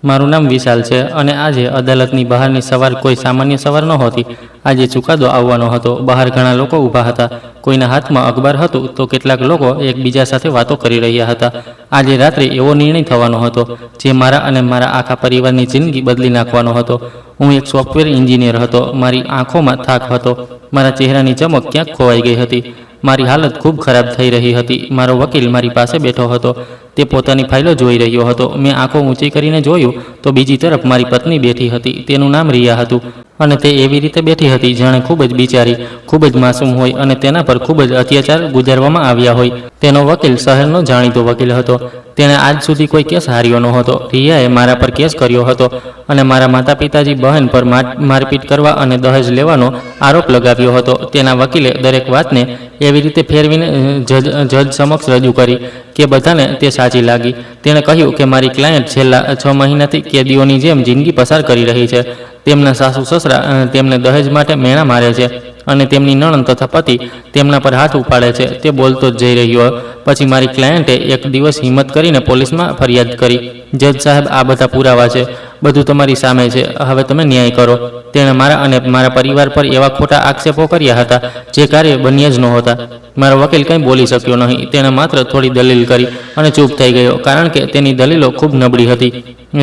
મારું નામ વિશાલ છે અને આજે અદાલતની બહારની સવાર કોઈ સામાન્ય સવાર નહોતી. આજે ચુકાદો આવવાનો હતો. બહાર ઘણા લોકો ઊભા હતા. કોઈના હાથમાં અખબાર હતું તો કેટલાક લોકો એકબીજા સાથે વાતો કરી રહ્યા હતા. આજે રાત્રે એવો નિર્ણય થવાનો હતો જે મારા અને મારા આખા પરિવારની જિંદગી બદલી નાખવાનો હતો. હું એક સોફ્ટવેર એન્જિનિયર હતો. મારી આંખોમાં થાક હતો. મારા ચહેરાની ચમક ક્યાંક ખોવાઈ ગઈ હતી. મારી હાલત ખૂબ ખરાબ થઈ રહી હતી. મારો વકીલ મારી પાસે બેઠો હતો. તે પોતાની ફાઇલો જોઈ રહ્યો હતો. મેં આંખો ઊંચી કરીને જોયું તો બીજી તરફ મારી પત્ની બેઠી હતી. તેનું નામ રિયા હતું અને તે એવી રીતે બેઠી હતી જાણે ખૂબ જ બિચારી, ખૂબ જ માસૂમ હોય અને તેના પર ખૂબ જ અત્યાચાર ગુજારવામાં આવ્યા હોય. તેનો વકીલ શહેરનો જાણીતો વકીલ હતો. તેણે આજ સુધી કોઈ કેસ હાર્યો નહોતો. રિયાએ મારા પર કેસ કર્યો હતો અને મારા માતા પિતાજી બહેન પર મારપીટ કરવા અને દહેજ લેવાનો આરોપ લગાવ્યો હતો. તેના વકીલે દરેક વાતને એવી રીતે ફેરવીને જજ સમક્ષ રજૂ કરી કે બધાને તે સાચી લાગી. તેણે કહ્યું કે મારી ક્લાયન્ટ છેલ્લા 6 મહિનાથી કેદીઓની જેમ જિંદગી પસાર કરી રહી છે. તેમના સાસુ સસરા તેમને દહેજ માટે મેણા મારે છે અને તેમની નણંદ તથા પતિ તેમના પર હાથ ઉપાડે છે. તે બોલતો જ જઈ રહ્યો. પછી મારી ક્લાયન્ટે એક દિવસ હિંમત કરીને પોલીસમાં ફરિયાદ કરી. જજ સાહેબ, આ બધા પુરાવા છે. બધું તમારી સામે છે. હવે તમે ન્યાય કરો. તેણે મારા અને મારા પરિવાર પર એવા ખોટા આક્ષેપો કર્યા હતા જે કાર્ય બન્યા જ નહોતા. મારો વકીલ કંઈ બોલી શક્યો નહીં. તેણે માત્ર થોડી દલીલ કરી અને ચૂપ થઈ ગયો કારણ કે તેની દલીલો ખૂબ નબળી હતી.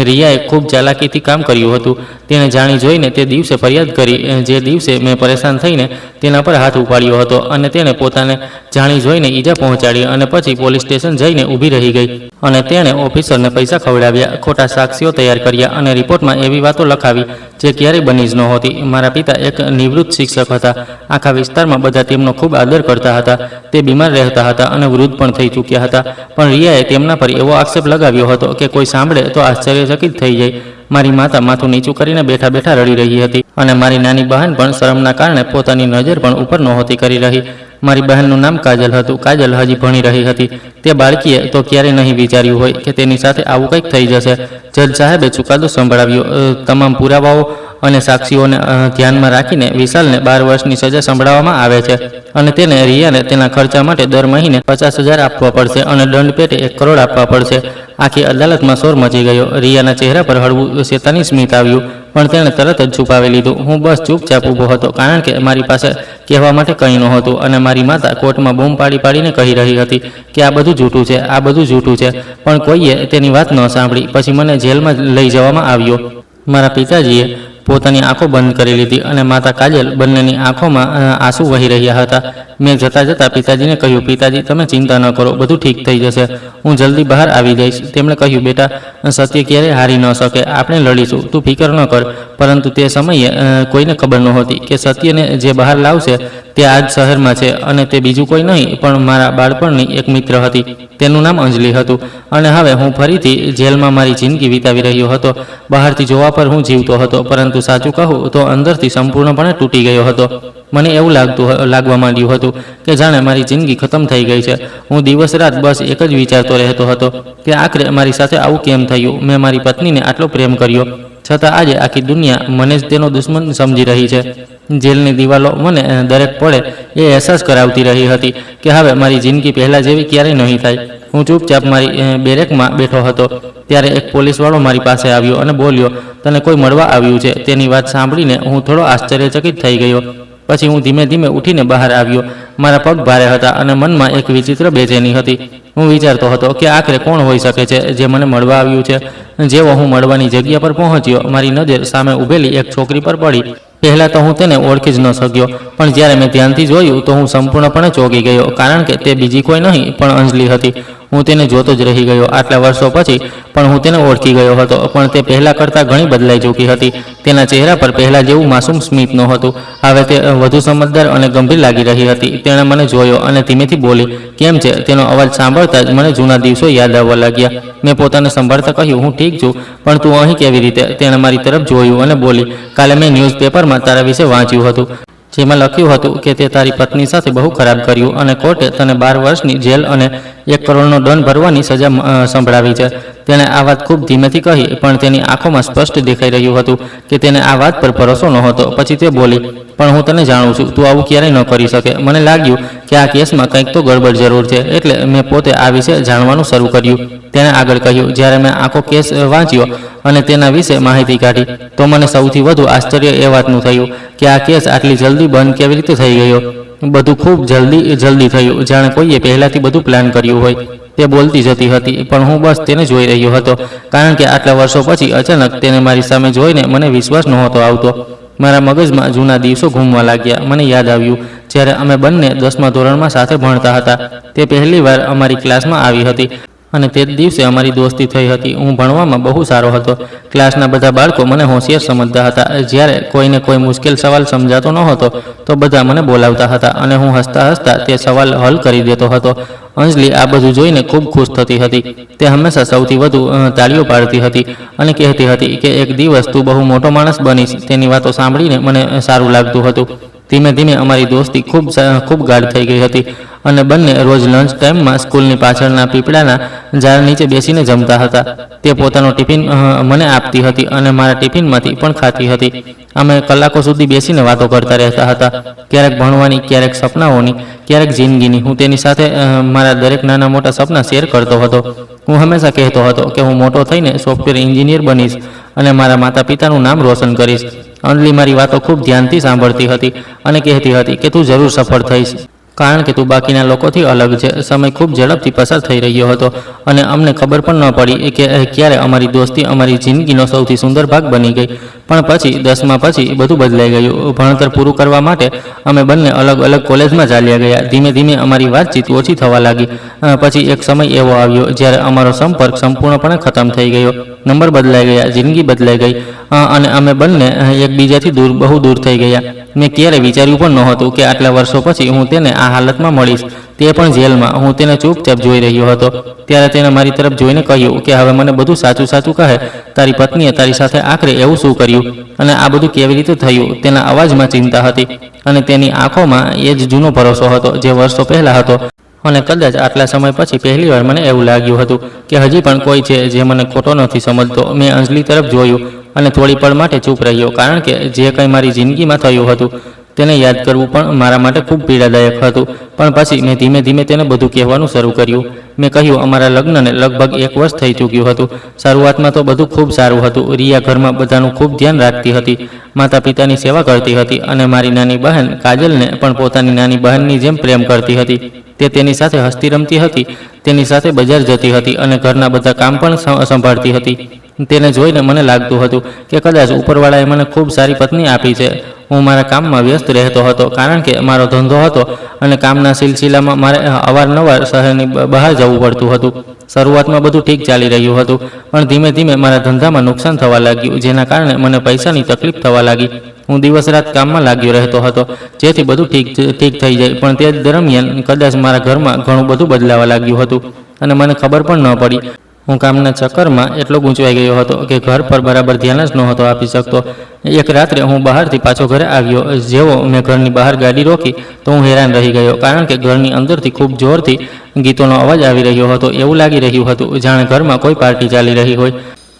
રિયાએ ખૂબ ચાલાકીથી કામ કર્યું હતું. તેણે જાણી જોઈને તે દિવસે ફરિયાદ કરી જે દિવસે મેં પરેશાન થઈને તેના પર હાથ ઉપાડ્યો હતો અને તેણે પોતાને જાણી જોઈને ઈજા પહોંચાડી અને પછી પોલીસ સ્ટેશન જઈને ઊભી રહી ગઈ અને તેણે ઓફિસરને પૈસા ખવડાવ્યા, ખોટા સાક્ષીઓ તૈયાર કર્યા અને રિપોર્ટમાં એવી વાતો લખાવી જે ક્યારેય બની જ નહોતી. મારા પિતા એક નિવૃત્ત શિક્ષક હતા. આખા વિસ્તારમાં બધા તેમનો ખૂબ આદર કરતા હતા. તે બીમાર રહેતા હતા અને વૃદ્ધ પણ થઈ ચૂક્યા હતા. પણ રિયાએ તેમના પર એવો આક્ષેપ લગાવ્યો હતો કે કોઈ સાંભળે તો આશ્ચર્યચકિત થઈ જાય. મારી માતા માથું નીચું કરીને બેઠા બેઠા રડી રહી હતી અને મારી નાની બહેન પણ શરમના કારણે પોતાની નજર પણ ઉપર નહોતી કરી રહી. મારી બહેનનું નામ કાજલ હતું. કાજલ હજી ભણી રહી હતી. તે બાળકીએ તો ક્યારેય નહીં વિચાર્યું હોય કે તેની સાથે આવું કંઈક થઈ જશે. જજ સાહેબે ચુકાદો સંભળાવ્યો. તમામ પુરાવાઓ અને સાક્ષીઓને ધ્યાનમાં રાખીને વિશાલને 12 વર્ષની સજા સંભળાવવામાં આવે છે અને તેને રિયાને તેના ખર્ચા માટે દર મહિને 50,000 આપવા પડશે અને દંડ પેટે 1 કરોડ આપવા પડશે. આખી અદાલતમાં શોર મચી ગયો. રિયાના ચહેરા પર હળવું શેતાની સ્મિત આવ્યું પણ તેણે તરત જ છુપાવી લીધું. હું બસ ચૂપચાપ ઊભો હતો કારણ કે મારી પાસે કહેવા માટે કંઈ નહોતું અને મારી માતા કોર્ટમાં બૂમ પાડી પાડીને કહી રહી હતી કે આ બધું જૂઠું છે, આ બધું જૂઠું છે. પણ કોઈએ તેની વાત ન સાંભળી. પછી મને જેલમાં લઈ જવામાં આવ્યો. મારા પિતાજીએ પોતાની આંખો બંધ કરી લીધી અને માતા કાજલ બંનેની આંખોમાં આંસુ વહી રહ્યા હતા. મેં જતાં જતાં પિતાજીને કહ્યું, પિતાજી તમે ચિંતા ન કરો, બધું ઠીક થઈ જશે. હું જલ્દી બહાર આવી જઈશ. તેમણે કહ્યું, બેટા, સત્ય ક્યારેય હારી ન શકે. આપણે લડીશું, તું ફિકર ન કર. પરંતુ તે સમયે કોઈને ખબર નહોતી કે સત્યને જે બહાર લાવશે તે આજ શહેરમાં છે અને તે બીજું કોઈ નહીં પણ મારા બાળપણની એક મિત્ર હતી. તેનું નામ અંજલિ હતું અને હવે હું ફરીથી જેલમાં મારી જિંદગી વિતાવી રહ્યો હતો. બહારથી જોવા પર હું જીવતો હતો પરંતુ સાચું કહું તો અંદરથી સંપૂર્ણપણે તૂટી ગયો હતો. મને એવું લાગવા માંડ્યું હતું કે જાણે મારી જિંદગી ખતમ થઈ ગઈ છે. હું દિવસ રાત બસ એક જ વિચારતો રહેતો હતો કે આખરે મારી સાથે આવું કેમ થયું. મેં મારી પત્નીને આટલો પ્રેમ કર્યો છતાં આજે આખી દુનિયા મને જ તેનો દુશ્મન સમજી રહી છે. જેલની દિવાલો મને દરેક પળે એ અહેસાસ કરાવતી રહી હતી કે હવે મારી જિંદગી પહેલાં જેવી ક્યારેય નહીં થાય. હું ચૂપચાપ મારી બેરેકમાં બેઠો હતો ત્યારે એક પોલીસવાળો મારી પાસે આવ્યો અને બોલ્યો, તને કોઈ મળવા આવ્યું છે. તેની વાત સાંભળીને હું થોડો આશ્ચર્યચકિત થઈ ગયો. પછી હું ધીમે ધીમે ઉઠીને બહાર આવ્યો. મારા પગ ભારે હતા અને મનમાં એક વિચિત્ર બેચેની હતી. હું વિચારતો હતો કે આખરે કોણ હોઈ શકે છે જે મને મળવા આવ્યું છે. જેવો હું મળવાની જગ્યા પર પહોંચ્યો મારી નજર સામે ઊભેલી એક છોકરી પર પડી. પહેલાં તો હું તેને ઓળખી જ ન શક્યો પણ જ્યારે મેં ધ્યાનથી જોયું તો હું સંપૂર્ણપણે ચોંકી ગયો કારણ કે તે બીજી કોઈ નહીં પણ અંજલિ હતી. હું તેને જોતો જ રહી ગયો. આટલા વર્ષો પછી પણ હું તેને ઓળખી ગયો હતો પણ તે પહેલાં કરતાં ઘણી બદલાઈ ચૂકી હતી. તેના ચહેરા પર પહેલાં જેવું માસૂમ સ્મિત નહોતું. હવે તે વધુ સમજદાર અને ગંભીર લાગી રહી હતી. તેણે મને જોયો અને ધીમેથી બોલી, કેમ છે? તેનો અવાજ સાંભળતા જ મને જૂના દિવસો યાદ આવવા લાગ્યા. મેં પોતાને સંભાળતા કહ્યું, હું ઠીક છું પણ તું અહીં કેવી રીતે? તેણે મારી તરફ જોયું અને બોલી, કાલે મેં ન્યૂઝપેપરમાં તારા વિશે વાંચ્યું હતું જેમાં લખ્યું હતું કે તે તારી પત્ની સાથે બહુ ખરાબ કર્યું અને કોર્ટે તને 12 વર્ષની જેલ અને 1 કરોડનો દંડ ભરવાની સજા સંભળાવી છે. તેણે આ વાત ખૂબ ધીમેથી કહી, પણ તેની આંખોમાં સ્પષ્ટ દેખાઈ રહ્યું હતું કે તેને આ વાત પર ભરોસો નહોતો. પછી તે બોલી, પણ હું તને જાણું છું, તું આવું ક્યારેય ન કરી શકે. મને લાગ્યું કે આ કેસમાં કંઈક તો ગડબડ જરૂર છે, એટલે મેં પોતે આ વિશે જાણવાનું શરૂ કર્યું. તેણે આગળ કહ્યું, જ્યારે મેં આખો કેસ વાંચ્યો અને તેના વિશે માહિતી કાઢી, તો મને સૌથી વધુ આશ્ચર્ય એ વાતનું થયું કે આ કેસ આટલી જલ્દી બંધ કેવી રીતે થઈ ગયો. બધું ખૂબ જલ્દી થયું, જાણે કોઈએ પહેલાંથી બધું પ્લાન કર્યું હોય. તે બોલતી જતી હતી, પણ હું બસ તેને જોઈ રહ્યો હતો, કારણ કે આટલા વર્ષો પછી અચાનક તેને મારી સામે જોઈને મને વિશ્વાસ નહોતો આવતો. મારા મગજમાં જૂના દિવસો ઘૂમવા લાગ્યા. મને યાદ આવ્યું જ્યારે અમે બંને 10મા ધોરણમાં સાથે ભણતા હતા. તે પહેલીવાર અમારી ક્લાસમાં આવી હતી અને તે જ દિવસે અમારી દોસ્તી થઈ હતી. હું ભણવામાં બહુ સારો હતો. ક્લાસના બધા બાળકો મને હોશિયાર સમજતા હતા. જ્યારે કોઈને કોઈ મુશ્કેલ સવાલ સમજાતો ન હતો તો બધા મને બોલાવતા હતા અને હું હસતા હસતા તે સવાલ હલ કરી દેતો હતો. અંજલિ આ બધું જોઈને ખૂબ ખુશ થતી હતી. તે હંમેશા સૌથી વધુ તાળીઓ પાડતી હતી અને કહેતી હતી કે એક દિવસ તું બહુ મોટો માણસ બનીશ. તેની વાતો સાંભળીને મને સારું લાગતું હતું. ધીમે ધીમે અમારી દોસ્તી ખૂબ ગાઢ થઈ ગઈ હતી અને બંને રોજ લંચ ટાઈમમાં સ્કૂલની પાછળના પીપળાના ઝાડ નીચે બેસીને જમતા હતા. તે પોતાનો ટિફિન મને આપતી હતી અને મારા ટિફિનમાંથી પણ ખાતી હતી. અમે કલાકો સુધી બેસીને વાતો કરતા રહેતા હતા, ક્યારેક ભણવાની, ક્યારેક સપનાઓની, ક્યારેક જિંદગીની. હું તેની સાથે મારા દરેક નાના મોટા સપના શેર કરતો હતો. હું હંમેશા કહેતો હતો કે હું મોટો થઈને સોફ્ટવેર એન્જિનિયર બનીશ અને મારા માતા પિતાનું નામ રોશન કરીશ. અંજલિ મારી વાતો ખૂબ ધ્યાનથી સાંભળતી હતી અને કહેતી હતી કે તું જરૂર સફળ થઈશ, કારણ કે તું બાકીના લોકોથી અલગ છે. સમય ખૂબ ઝડપથી પસાર થઈ રહ્યો હતો અને અમને ખબર પણ ન પડી કે ક્યારે અમારી દોસ્તી અમારી જિંદગીનો સૌથી સુંદર ભાગ બની ગઈ. પણ પછી 10મા પછી બધું બદલાઈ ગયું. ભણતર પૂરું કરવા માટે અમે બંને અલગ અલગ કોલેજમાં ચાલ્યા ગયા. ધીમે ધીમે અમારી વાતચીત ઓછી થવા લાગી. પછી એક સમય એવો આવ્યો જ્યારે અમારો સંપર્ક સંપૂર્ણપણે ખતમ થઈ ગયો. નંબર બદલાઈ ગયા, જિંદગી બદલાઈ ગઈ અને અમે બંને એકબીજાથી બહુ દૂર થઈ ગયા. મેં ક્યારેય વિચાર્યું પણ નહોતું કે આટલા વર્ષો પછી હું તેને આ હાલતમાં મળીશ, તે પણ જેલમાં. હું તેને ચૂપચાપ જોઈ રહ્યો હતો. ત્યારે તેણે મારી તરફ જોઈને કહ્યું કે હવે મને બધું સાચું સાચું કહે, તારી પત્નીએ તારી સાથે આખરે એવું શું કર્યું અને આ બધું કેવી રીતે થયું? તેના અવાજમાં ચિંતા હતી અને તેની આંખોમાં એ જ જૂનો ભરોસો હતો જે વર્ષો પહેલાં હતો. અને કદાચ આટલા સમય પછી પહેલીવાર મને એવું લાગ્યું હતું કે હજી પણ કોઈ છે જે મને ખોટો નથી સમજતો. મેં અંજલિ તરફ જોયું અને થોડી પળ માટે ચૂપ રહ્યો, કારણ કે જે કંઈ મારી જિંદગીમાં થયું હતું તેને યાદ કરવું પણ મારા માટે ખૂબ પીડાદાયક હતું. પણ પછી મેં ધીમે ધીમે તેને બધું કહેવાનું શરૂ કર્યું. મેં કહ્યું, અમારા લગ્નને લગભગ 1 વર્ષ થઈ ચૂક્યું હતું. શરૂઆતમાં તો બધું ખૂબ સારું હતું. રિયા ઘરમાં બધાનું ખૂબ ધ્યાન રાખતી હતી, માતા પિતાની સેવા કરતી હતી અને મારી નાની બહેન કાજલને પણ પોતાની નાની બહેનની જેમ પ્રેમ કરતી હતી. તે તેની સાથે હસતી રમતી હતી, તેની સાથે બજાર જતી હતી અને ઘરના બધા કામ પણ સંભાળતી હતી. તેને જોઈને મને લાગતું હતું કે કદાચ ઉપરવાળાએ મને ખૂબ સારી પત્ની આપી છે. હું મારા કામમાં વ્યસ્ત રહેતો હતો, કારણ કે મારો ધંધો હતો અને કામના સિલસિલામાં મારે અવારનવાર શહેરની બહાર જવું પડતું હતું. શરૂઆતમાં બધું ઠીક ચાલી રહ્યું હતું, પણ ધીમે ધીમે મારા ધંધામાં નુકસાન થવા લાગ્યું, જેના કારણે મને પૈસાની તકલીફ થવા લાગી. હું દિવસ રાત કામમાં લાગ્યો રહેતો હતો, જેથી બધું ઠીક થઈ જાય. પણ તે દરમિયાન કદાચ મારા ઘરમાં ઘણું બધું બદલાવા લાગ્યું હતું અને મને ખબર પણ ન પડી. હું કામના ચક્કરમાં એટલો ગૂંચવાઈ ગયો હતો કે ઘર પર બરાબર ધ્યાન જ નહોતો આપી શકતો. એક રાત્રે હું બહારથી પાછો ઘરે આવ્યો. જેવો મેં ઘરની બહાર ગાડી રોકી તો હું હેરાન રહી ગયો, કારણ કે ઘરની અંદરથી ખૂબ જોરથી ગીતોનો અવાજ આવી રહ્યો હતો. એવું લાગી રહ્યું હતું જાણે ઘરમાં કોઈ પાર્ટી ચાલી રહી હોય.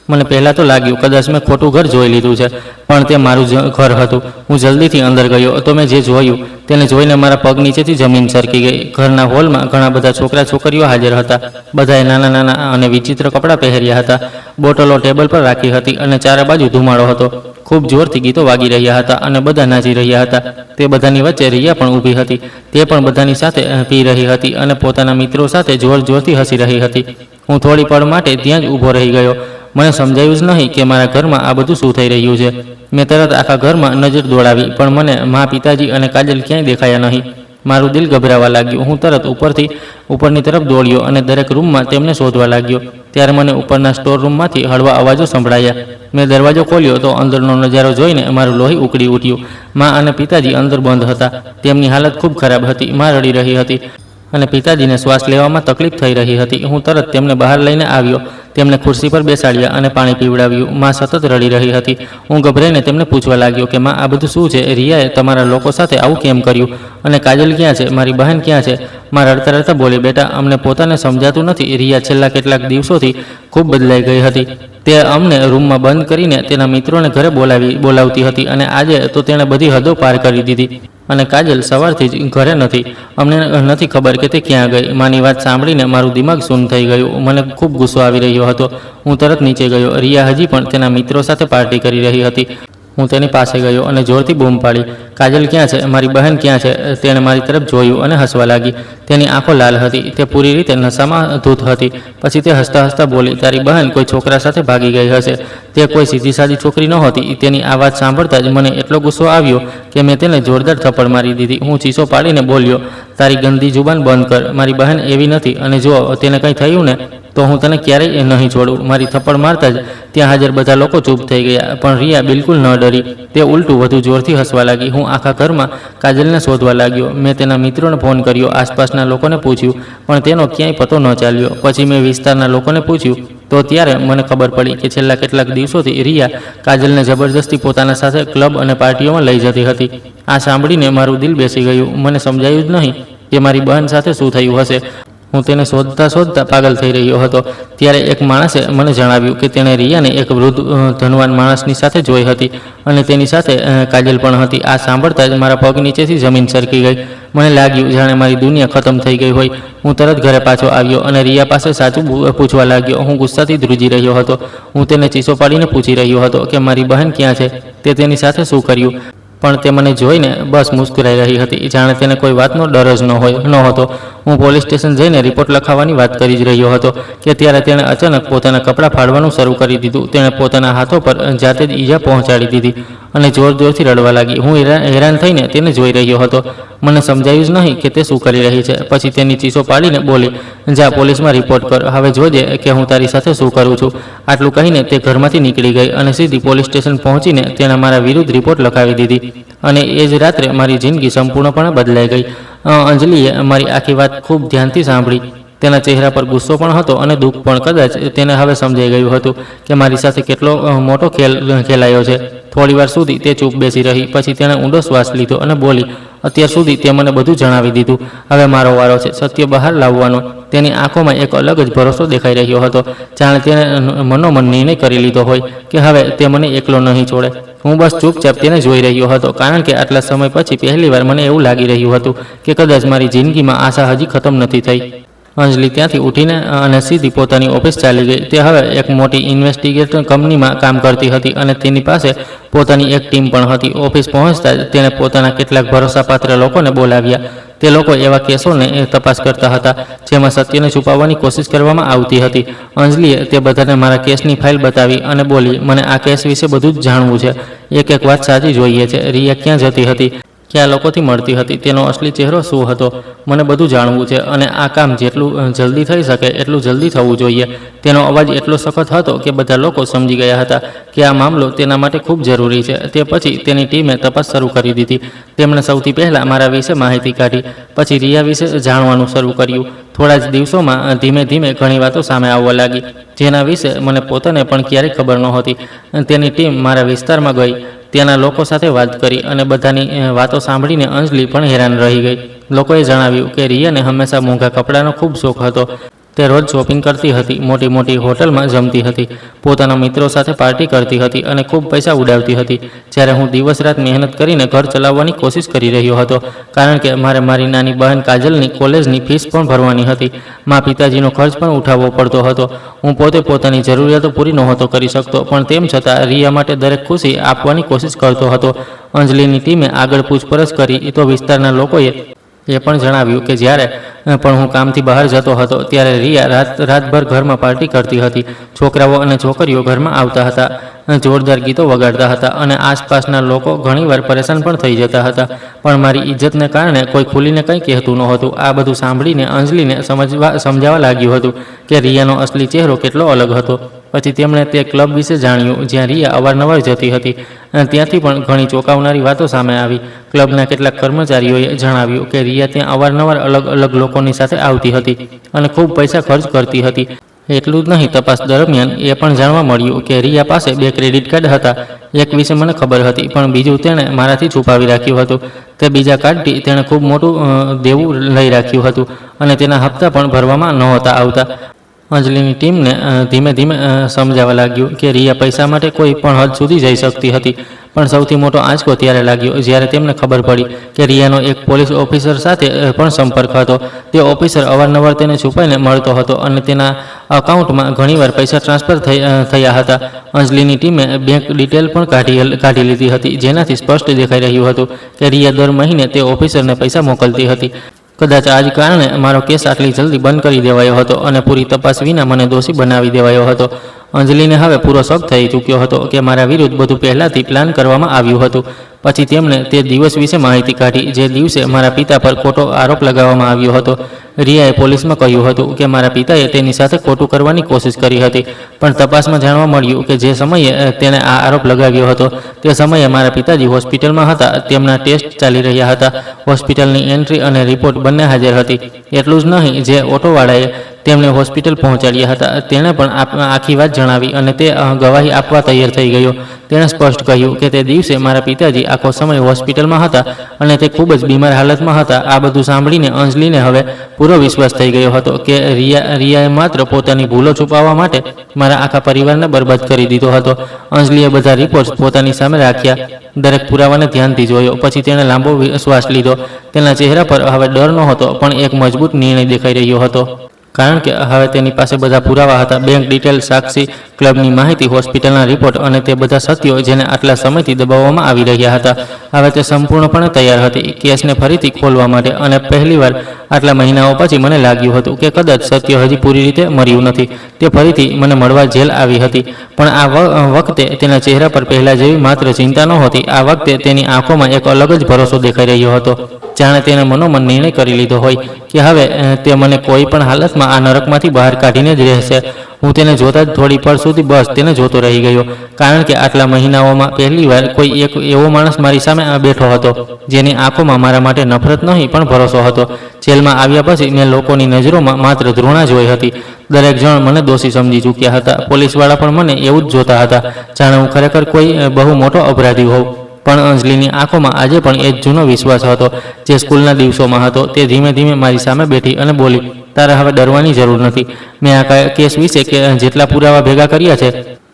મને પહેલાં તો લાગ્યું કદાચ મેં ખોટું ઘર જોઈ લીધું છે, પણ તે મારું ઘર હતું. હું જલ્દીથી અંદર ગયો તો મેં જે જોયું તેને જોઈને મારા પગ નીચેથી જમીન સરકી ગઈ. ઘરના હોલમાં ઘણા બધા છોકરા છોકરીઓ હાજર હતા. બધાએ નાના નાના અને વિચિત્ર કપડાં પહેર્યા હતા. બોટલો ટેબલ પર રાખી હતી અને ચારે બાજુ ધુમાડો હતો. ખૂબ જોરથી ગીતો વાગી રહ્યા હતા અને બધા નાચી રહ્યા હતા. તે બધાની વચ્ચે રિયા પણ ઊભી હતી. તે પણ બધાની સાથે પી રહી હતી અને પોતાના મિત્રો સાથે જોરથી હસી રહી હતી. હું થોડી પળ માટે ત્યાં જ ઊભો રહી ગયો. મને સમજાયું જ નહીં કે મારા ઘરમાં આ બધું શું થઈ રહ્યું છે. મેં તરત આખા ઘરમાં નજર દોડાવી, પણ મને મા, પિતાજી અને કાજલ ક્યાંય દેખાયા નહીં. મારું દિલ ગભરાવા લાગ્યું. હું તરત ઉપરની તરફ દોડ્યો અને દરેક રૂમમાં તેમને શોધવા લાગ્યો. ત્યારે મને ઉપરના સ્ટોર રૂમમાંથી હળવા અવાજો સંભળાયા. મેં દરવાજો ખોલ્યો તો અંદરનો નજારો જોઈને મારું લોહી ઉકળી ઉઠ્યું. મા અને પિતાજી અંદર બંધ હતા. તેમની હાલત ખૂબ ખરાબ હતી. મા રડી રહી હતી અને પિતાજીને શ્વાસ લેવામાં તકલીફ થઈ રહી હતી. હું તરત તેમને બહાર લઈને આવ્યો. તેમને ખુરશી પર બેસાડ્યા અને પાણી પીવડાવ્યું. માં સતત રડી રહી હતી. હું ગભરાઈને તેમને પૂછવા લાગ્યો કે માં, આ બધું શું છે? રિયાએ તમારા લોકો સાથે આવું કેમ કર્યું? અને કાજલ ક્યાં છે? મારી બહેન ક્યાં છે? માં રડતા રડતા બોલી, બેટા, અમને પોતાને સમજાતું નથી. રિયા છેલ્લા કેટલાક દિવસોથી ખૂબ બદલાઈ ગઈ હતી. તે અમને રૂમમાં બંધ કરીને તેના મિત્રોને ઘરે બોલાવતી હતી અને આજે તો તેણે બધી હદો પાર કરી દીધી. અને કાજલ સવારથી જ ઘરે નથી. અમને નથી ખબર કે તે ક્યાં ગઈ. માની વાત સાંભળીને મારું દિમાગ શૂન્ય થઈ ગયું. મને ખૂબ ગુસ્સો આવી રહ્યો હતો. હું તરત નીચે ગયો. રિયા હજી પણ તેના મિત્રો સાથે પાર્ટી કરી રહી હતી. હું તેની પાસે ગયો અને જોરથી બૂમ પાડી, કાજલ ક્યાં છે? મારી બહેન ક્યાં છે? તેણે મારી તરફ જોયું અને હસવા લાગી. તેની આંખો લાલ હતી. તે પૂરી રીતે નશામાં ધૂત હતી. પછી તે હસતા હસતા બોલી, તારી બહેન કોઈ છોકરા સાથે ભાગી ગઈ હશે. તે કોઈ સીધી સાદી છોકરી નહોતી. તેની આ વાત સાંભળતા જ મને એટલો ગુસ્સો આવ્યો કે મેં તેને જોરદાર થપ્પડ મારી દીધી. હું ચીસો પાડીને બોલ્યો, તારી ગંદી જુબાન બંધ કર. મારી બહેન એવી નથી, અને જો તેને કંઈ થયું ને તો હું તને ક્યારેય નહીં છોડું. મારી થપ્પડ મારતા જ ત્યાં હાજર બધા લોકો ચૂપ થઈ ગયા. પણ રિયા બિલકુલ ન ડરી. તે ઉલટું વધુ જોરથી હસવા લાગી. હું આખા ઘરમાં કાજલને શોધવા લાગ્યો. મેં તેના મિત્રોને ફોન કર્યો, આસપાસના લોકોને પૂછ્યું, પણ તેનો ક્યાંય પતો ન ચાલ્યો. પછી મેં વિસ્તારના લોકોને પૂછ્યું તો ત્યારે મને ખબર પડી કે છેલ્લા કેટલાક દિવસોથી રિયા કાજલને જબરજસ્તી પોતાના સાથે ક્લબ અને પાર્ટીઓમાં લઈ જતી હતી. આ સાંભળીને મારું દિલ બેસી ગયું. મને સમજાયું જ નહીં કે મારી બહેન સાથે શું થયું હશે. હું તેને શોધતા શોધતા પાગલ થઈ રહ્યો હતો. ત્યારે એક માણસે મને જણાવ્યું કે તેણે રિયાને એક વૃદ્ધ ધનવાન માણસની સાથે જોઈ હતી અને તેની સાથે કાજલ પણ હતી. આ સાંભળતા જ મારા પગ નીચેથી જમીન સરકી ગઈ. મને લાગ્યું જાણે મારી દુનિયા ખતમ થઈ ગઈ હોય. હું તરત ઘરે પાછો આવ્યો અને રિયા પાસે સાચું પૂછવા લાગ્યો. હું ગુસ્સાથી ધ્રુજી રહ્યો હતો. હું તેને ચીસો પાડીને પૂછી રહ્યો હતો કે મારી બહેન ક્યાં છે? તે તેની સાથે શું કર્યું? પણ તે મને જોઈને બસ મુસ્કુરાઈ રહી હતી, જાણે તેને કોઈ વાતનો ડર જ નહોતો. હું પોલીસ સ્ટેશન જઈને રિપોર્ટ લખાવવાની વાત કરી જ રહ્યો હતો કે ત્યારે તેણે અચાનક પોતાના કપડાં ફાડવાનું શરૂ કરી દીધું. તેણે પોતાના હાથો પર જાતે જ ઈજા પહોંચાડી દીધી અને જોર જોરથી રડવા લાગી. હું હેરાન થઈને તેને જોઈ રહ્યો હતો. મને સમજાયું જ નહીં કે તે શું કરી રહી છે. પછી તેની ચીસો પાડીને બોલી, જા પોલીસમાં રિપોર્ટ કર. હવે જોજે કે હું તારી સાથે શું કરું છું. આટલું કહીને તે ઘરમાંથી નીકળી ગઈ અને સીધી પોલીસ સ્ટેશન પહોંચીને તેણે મારા વિરુદ્ધ રિપોર્ટ લખાવી દીધી. અને એ જ રાત્રે મારી જિંદગી સંપૂર્ણપણે બદલાઈ ગઈ. અંજલિએ મારી આખી વાત ખૂબ ધ્યાનથી સાંભળી. તેના ચહેરા પર ગુસ્સો પણ હતો અને દુઃખ પણ. કદાચ તેને હવે સમજાઈ ગયું હતું કે મારી સાથે કેટલો મોટો ખેલ ખેલાયો છે. થોડીવાર સુધી તે ચૂપ બેસી રહી. પછી તેણે ઊંડો શ્વાસ લીધો અને બોલી, અત્યાર સુધી તે મને બધું જણાવી દીધું. હવે મારો વારો છે સત્ય બહાર લાવવાનો. તેની આંખોમાં એક અલગ જ ભરોસો દેખાઈ રહ્યો હતો, જાણે તેણે મનોમન નિર્ણય કરી લીધો હોય કે હવે તે મને એકલો નહીં છોડે. હું બસ ચૂપચાપ તેને જોઈ રહ્યો હતો, કારણ કે આટલા સમય પછી પહેલીવાર મને એવું લાગી રહ્યું હતું કે કદાચ મારી જિંદગીમાં આશા હજી ખતમ નથી થઈ. અંજલિ ત્યાંથી ઉઠીને અને સીધી પોતાની ઓફિસ ચાલી ગઈ. તે હવે એક મોટી ઇન્વેસ્ટિગેટર કંપનીમાં કામ કરતી હતી અને તેની પાસે પોતાની એક ટીમ પણ હતી. ઓફિસ પહોંચતા જ તેણે પોતાના કેટલાક ભરોસાપાત્ર લોકોને બોલાવ્યા. તે લોકો એવા કેસોને તપાસ કરતા હતા જેમાં સત્યને છુપાવવાની કોશિશ કરવામાં આવતી હતી. અંજલિએ તે બધાને મારા કેસની ફાઇલ બતાવી અને બોલી, મને આ કેસ વિશે બધું જ જાણવું છે. એક એક વાત સાચી જોઈએ છે. રિયા ક્યાં જતી હતી, કયા લોકોથી મળતી હતી, તેનો અસલી ચહેરો શું હતો, મને બધું જાણવું છે. અને આ કામ જેટલું જલ્દી થઈ શકે એટલું જલ્દી થવું જોઈએ. તેનો અવાજ એટલો સખત હતો કે બધા લોકો સમજી ગયા હતા કે આ મામલો તેના માટે ખૂબ જરૂરી છે. તે પછી તેની ટીમે તપાસ શરૂ કરી દીધી. તેમણે સૌથી પહેલાં મારા વિશે માહિતી કાઢી, પછી રિયા વિશે જાણવાનું શરૂ કર્યું. થોડા જ દિવસોમાં ધીમે ધીમે ઘણી વાતો સામે આવવા લાગી જેના વિશે મને પોતાને પણ ક્યારેય ખબર નહોતી. તેની ટીમ મારા વિસ્તારમાં ગઈ, ત્યાંના લોકો સાથે વાત કરી અને બધાની વાતો સાંભળીને અંજલિ પણ હેરાન રહી ગઈ. લોકોએ જણાવ્યું કે રિયાને હંમેશા મોંઘા કપડાનો ખૂબ શોખ હતો. તે રોજ શોપિંગ કરતી હતી, મોટી મોટી હોટલમાં જમતી હતી, પોતાના મિત્રો સાથે પાર્ટી કરતી હતી અને ખૂબ પૈસા ઉડાવતી હતી. જ્યારે હું દિવસ રાત મહેનત કરીને ઘર ચલાવવાની કોશિશ કરી રહ્યો હતો, કારણ કે મારે મારી નાની બહેન કાજલની કોલેજની ફીસ પણ ભરવાની હતી. મા પિતાજીનો ખર્ચ પણ ઉઠાવવો પડતો હતો. હું પોતે પોતાની જરૂરિયાતો પૂરી નહોતો કરી શકતો, પણ તેમ છતાં રિયા માટે દરેક ખુશી આપવાની કોશિશ કરતો હતો. અંજલિની ટીમે આગળ પૂછપરછ કરી તો વિસ્તારના લોકોએ એ પણ જણાવ્યું કે જ્યારે પણ હું કામથી બહાર જતો હતો ત્યારે રિયા રાતભર ઘરમાં પાર્ટી કરતી હતી. છોકરાઓ અને છોકરીઓ ઘરમાં આવતા હતા, જોરદાર ગીતો વગાડતા હતા અને આસપાસના લોકો ઘણીવાર પરેશાન પણ થઈ જતા હતા. પણ મારી ઇજ્જતને કારણે કોઈ ખુલીને કંઈ કહેતું નહોતું. આ બધું સાંભળીને અંજલિને સમજાવવા લાગ્યું હતું કે રિયાનો અસલી ચહેરો કેટલો અલગ હતો. પછી તેમણે તે ક્લબ વિશે જાણ્યું જ્યાં રિયા અવારનવાર જતી હતી. ત્યાંથી પણ ઘણી ચોંકાવનારી વાતો સામે આવી. ક્લબના કેટલાક કર્મચારીઓએ જણાવ્યું કે રિયા ત્યાં અવારનવાર અલગ અલગ લોકોની સાથે આવતી હતી અને ખૂબ પૈસા ખર્ચ કરતી હતી. એટલું જ નહીં, તપાસ દરમિયાન એ પણ જાણવા મળ્યું કે રિયા પાસે 2 ક્રેડિટ કાર્ડ હતા. એક વિશે મને ખબર હતી, પણ બીજું તેણે મારાથી છુપાવી રાખ્યું હતું. તે બીજા કાર્ડથી તેણે ખૂબ મોટું દેવું લઈ રાખ્યું હતું અને તેના હપ્તા પણ ભરવામાં નહોતા આવતા. અંજલિની ટીમને ધીમે ધીમે સમજાવવા લાગ્યું કે રિયા પૈસા માટે કોઈ પણ હદ સુધી જઈ શકતી હતી. પણ સૌથી મોટો આંચકો ત્યારે લાગ્યો જ્યારે તેમને ખબર પડી કે રિયાનો એક પોલીસ ઓફિસર સાથે પણ સંપર્ક હતો. તે ઓફિસર અવારનવાર તેને છુપાઈને મળતો હતો અને તેના અકાઉન્ટમાં ઘણીવાર પૈસા ટ્રાન્સફર થયા હતા. અંજલિની ટીમે બેંક ડિટેલ પણ કાઢી લીધી હતી, જેનાથી સ્પષ્ટ દેખાઈ રહ્યું હતું કે રિયા દર મહિને તે ઓફિસરને પૈસા મોકલતી હતી. કદાચ આ જ કારણે મારો કેસ આટલી જલ્દી બંધ કરી દેવાયો હતો અને પૂરી તપાસ વિના મને દોષી બનાવી દેવાયો હતો. અંજલિને હવે પૂરો શક થઈ ચૂક્યો હતો કે મારા વિરુદ્ધ બધું પહેલાંથી પ્લાન કરવામાં આવ્યું હતું. પછી તેમણે તે દિવસ વિશે માહિતી કાઢી જે દિવસે મારા પિતા પર ખોટો આરોપ લગાવવામાં આવ્યો હતો. રિયાએ પોલીસમાં કહ્યું હતું કે મારા પિતાએ તેની સાથે ખોટું કરવાની કોશિશ કરી હતી, પણ તપાસમાં જાણવા મળ્યું કે જે સમયે તેણે આ આરોપ લગાવ્યો હતો તે સમયે મારા પિતાજી હોસ્પિટલમાં હતા. તેમના ટેસ્ટ ચાલી રહ્યા હતા. હોસ્પિટલની એન્ટ્રી અને રિપોર્ટ બંને હાજર હતી. એટલું જ નહીં, જે ઓટોવાળાએ તેમને હોસ્પિટલ પહોંચાડ્યા હતા તેણે પણ આખી વાત જણાવી અને તે ગવાહી આપવા તૈયાર થઈ ગયો. તેણે સ્પષ્ટ કહ્યું કે તે દિવસે મારા પિતાજી આખો સમય હોસ્પિટલમાં હતા અને તે ખૂબ જ બીમાર હાલતમાં હતા. આ બધું સાંભળીને અંજલિને હવે પૂરો વિશ્વાસ થઈ ગયો હતો કે રિયાએ માત્ર પોતાની ભૂલો છુપાવવા માટે મારા આખા પરિવારને બરબાદ કરી દીધો હતો. અંજલિએ બધા રિપોર્ટ્સ પોતાની સામે રાખ્યા, દરેક પુરાવાને ધ્યાનથી જોયો. પછી તેણે લાંબો શ્વાસ લીધો. તેના ચહેરા પર હવે ડર નહોતો, પણ એક મજબૂત નિર્ણય દેખાઈ રહ્યો હતો, કારણ કે હવે તેની પાસે બધા પુરાવા હતા. બેંક ડિટેલ, સાક્ષી, ક્લબની માહિતી, હોસ્પિટલના રિપોર્ટ અને તે બધા સત્યો જેને આટલા સમયથી દબાવવામાં આવી રહ્યા હતા. હવે તે સંપૂર્ણપણે તૈયાર હતી કેસને ફરીથી ખોલવા માટે. અને પહેલીવાર આટલા મહિનાઓ પછી મને લાગ્યું હતું કે કદાચ સત્ય હજી પૂરી રીતે મર્યું નથી. તે ફરીથી મને મળવા જેલ આવી હતી, પણ આ વખતે તેના ચહેરા પર પહેલાં જેવી માત્ર ચિંતા નહોતી. આ વખતે તેની આંખોમાં એક અલગ જ ભરોસો દેખાઈ રહ્યો હતો, જાણે તેને મનોમન નિર્ણય કરી લીધો હોય કે હવે તે મને કોઈ પણ હાલતમાં આ નરકમાંથી બહાર કાઢીને જ રહેશે. હું તેને જોતા જ થોડી પળ સુધી બસ તેને જોતો રહી ગયો, કારણ કે આટલા મહિનાઓમાં પહેલીવાર કોઈ એક એવો માણસ મારી સામે બેઠો હતો જેની આંખોમાં મારા માટે નફરત નહીં પણ ભરોસો હતો. જેલમાં આવ્યા પછી મેં લોકોની નજરોમાં માત્ર ધૃણા જોઈ હતી. દરેક જણ મને દોષી સમજી ચૂક્યા હતા. પોલીસવાળા પણ મને એવું જ જોતા હતા, જાણે હું ખરેખર કોઈ બહુ મોટો અપરાધી હોઉં. પણ અંજલિની આંખોમાં આજે પણ એ જ જૂનો વિશ્વાસ હતો જે સ્કૂલના દિવસોમાં હતો. તે ધીમે ધીમે મારી સામે બેઠી અને બોલી, તારે હવે ડરવાની જરૂર નથી. મેં આ કેસ વિશે જેટલા પુરાવા ભેગા કર્યા છે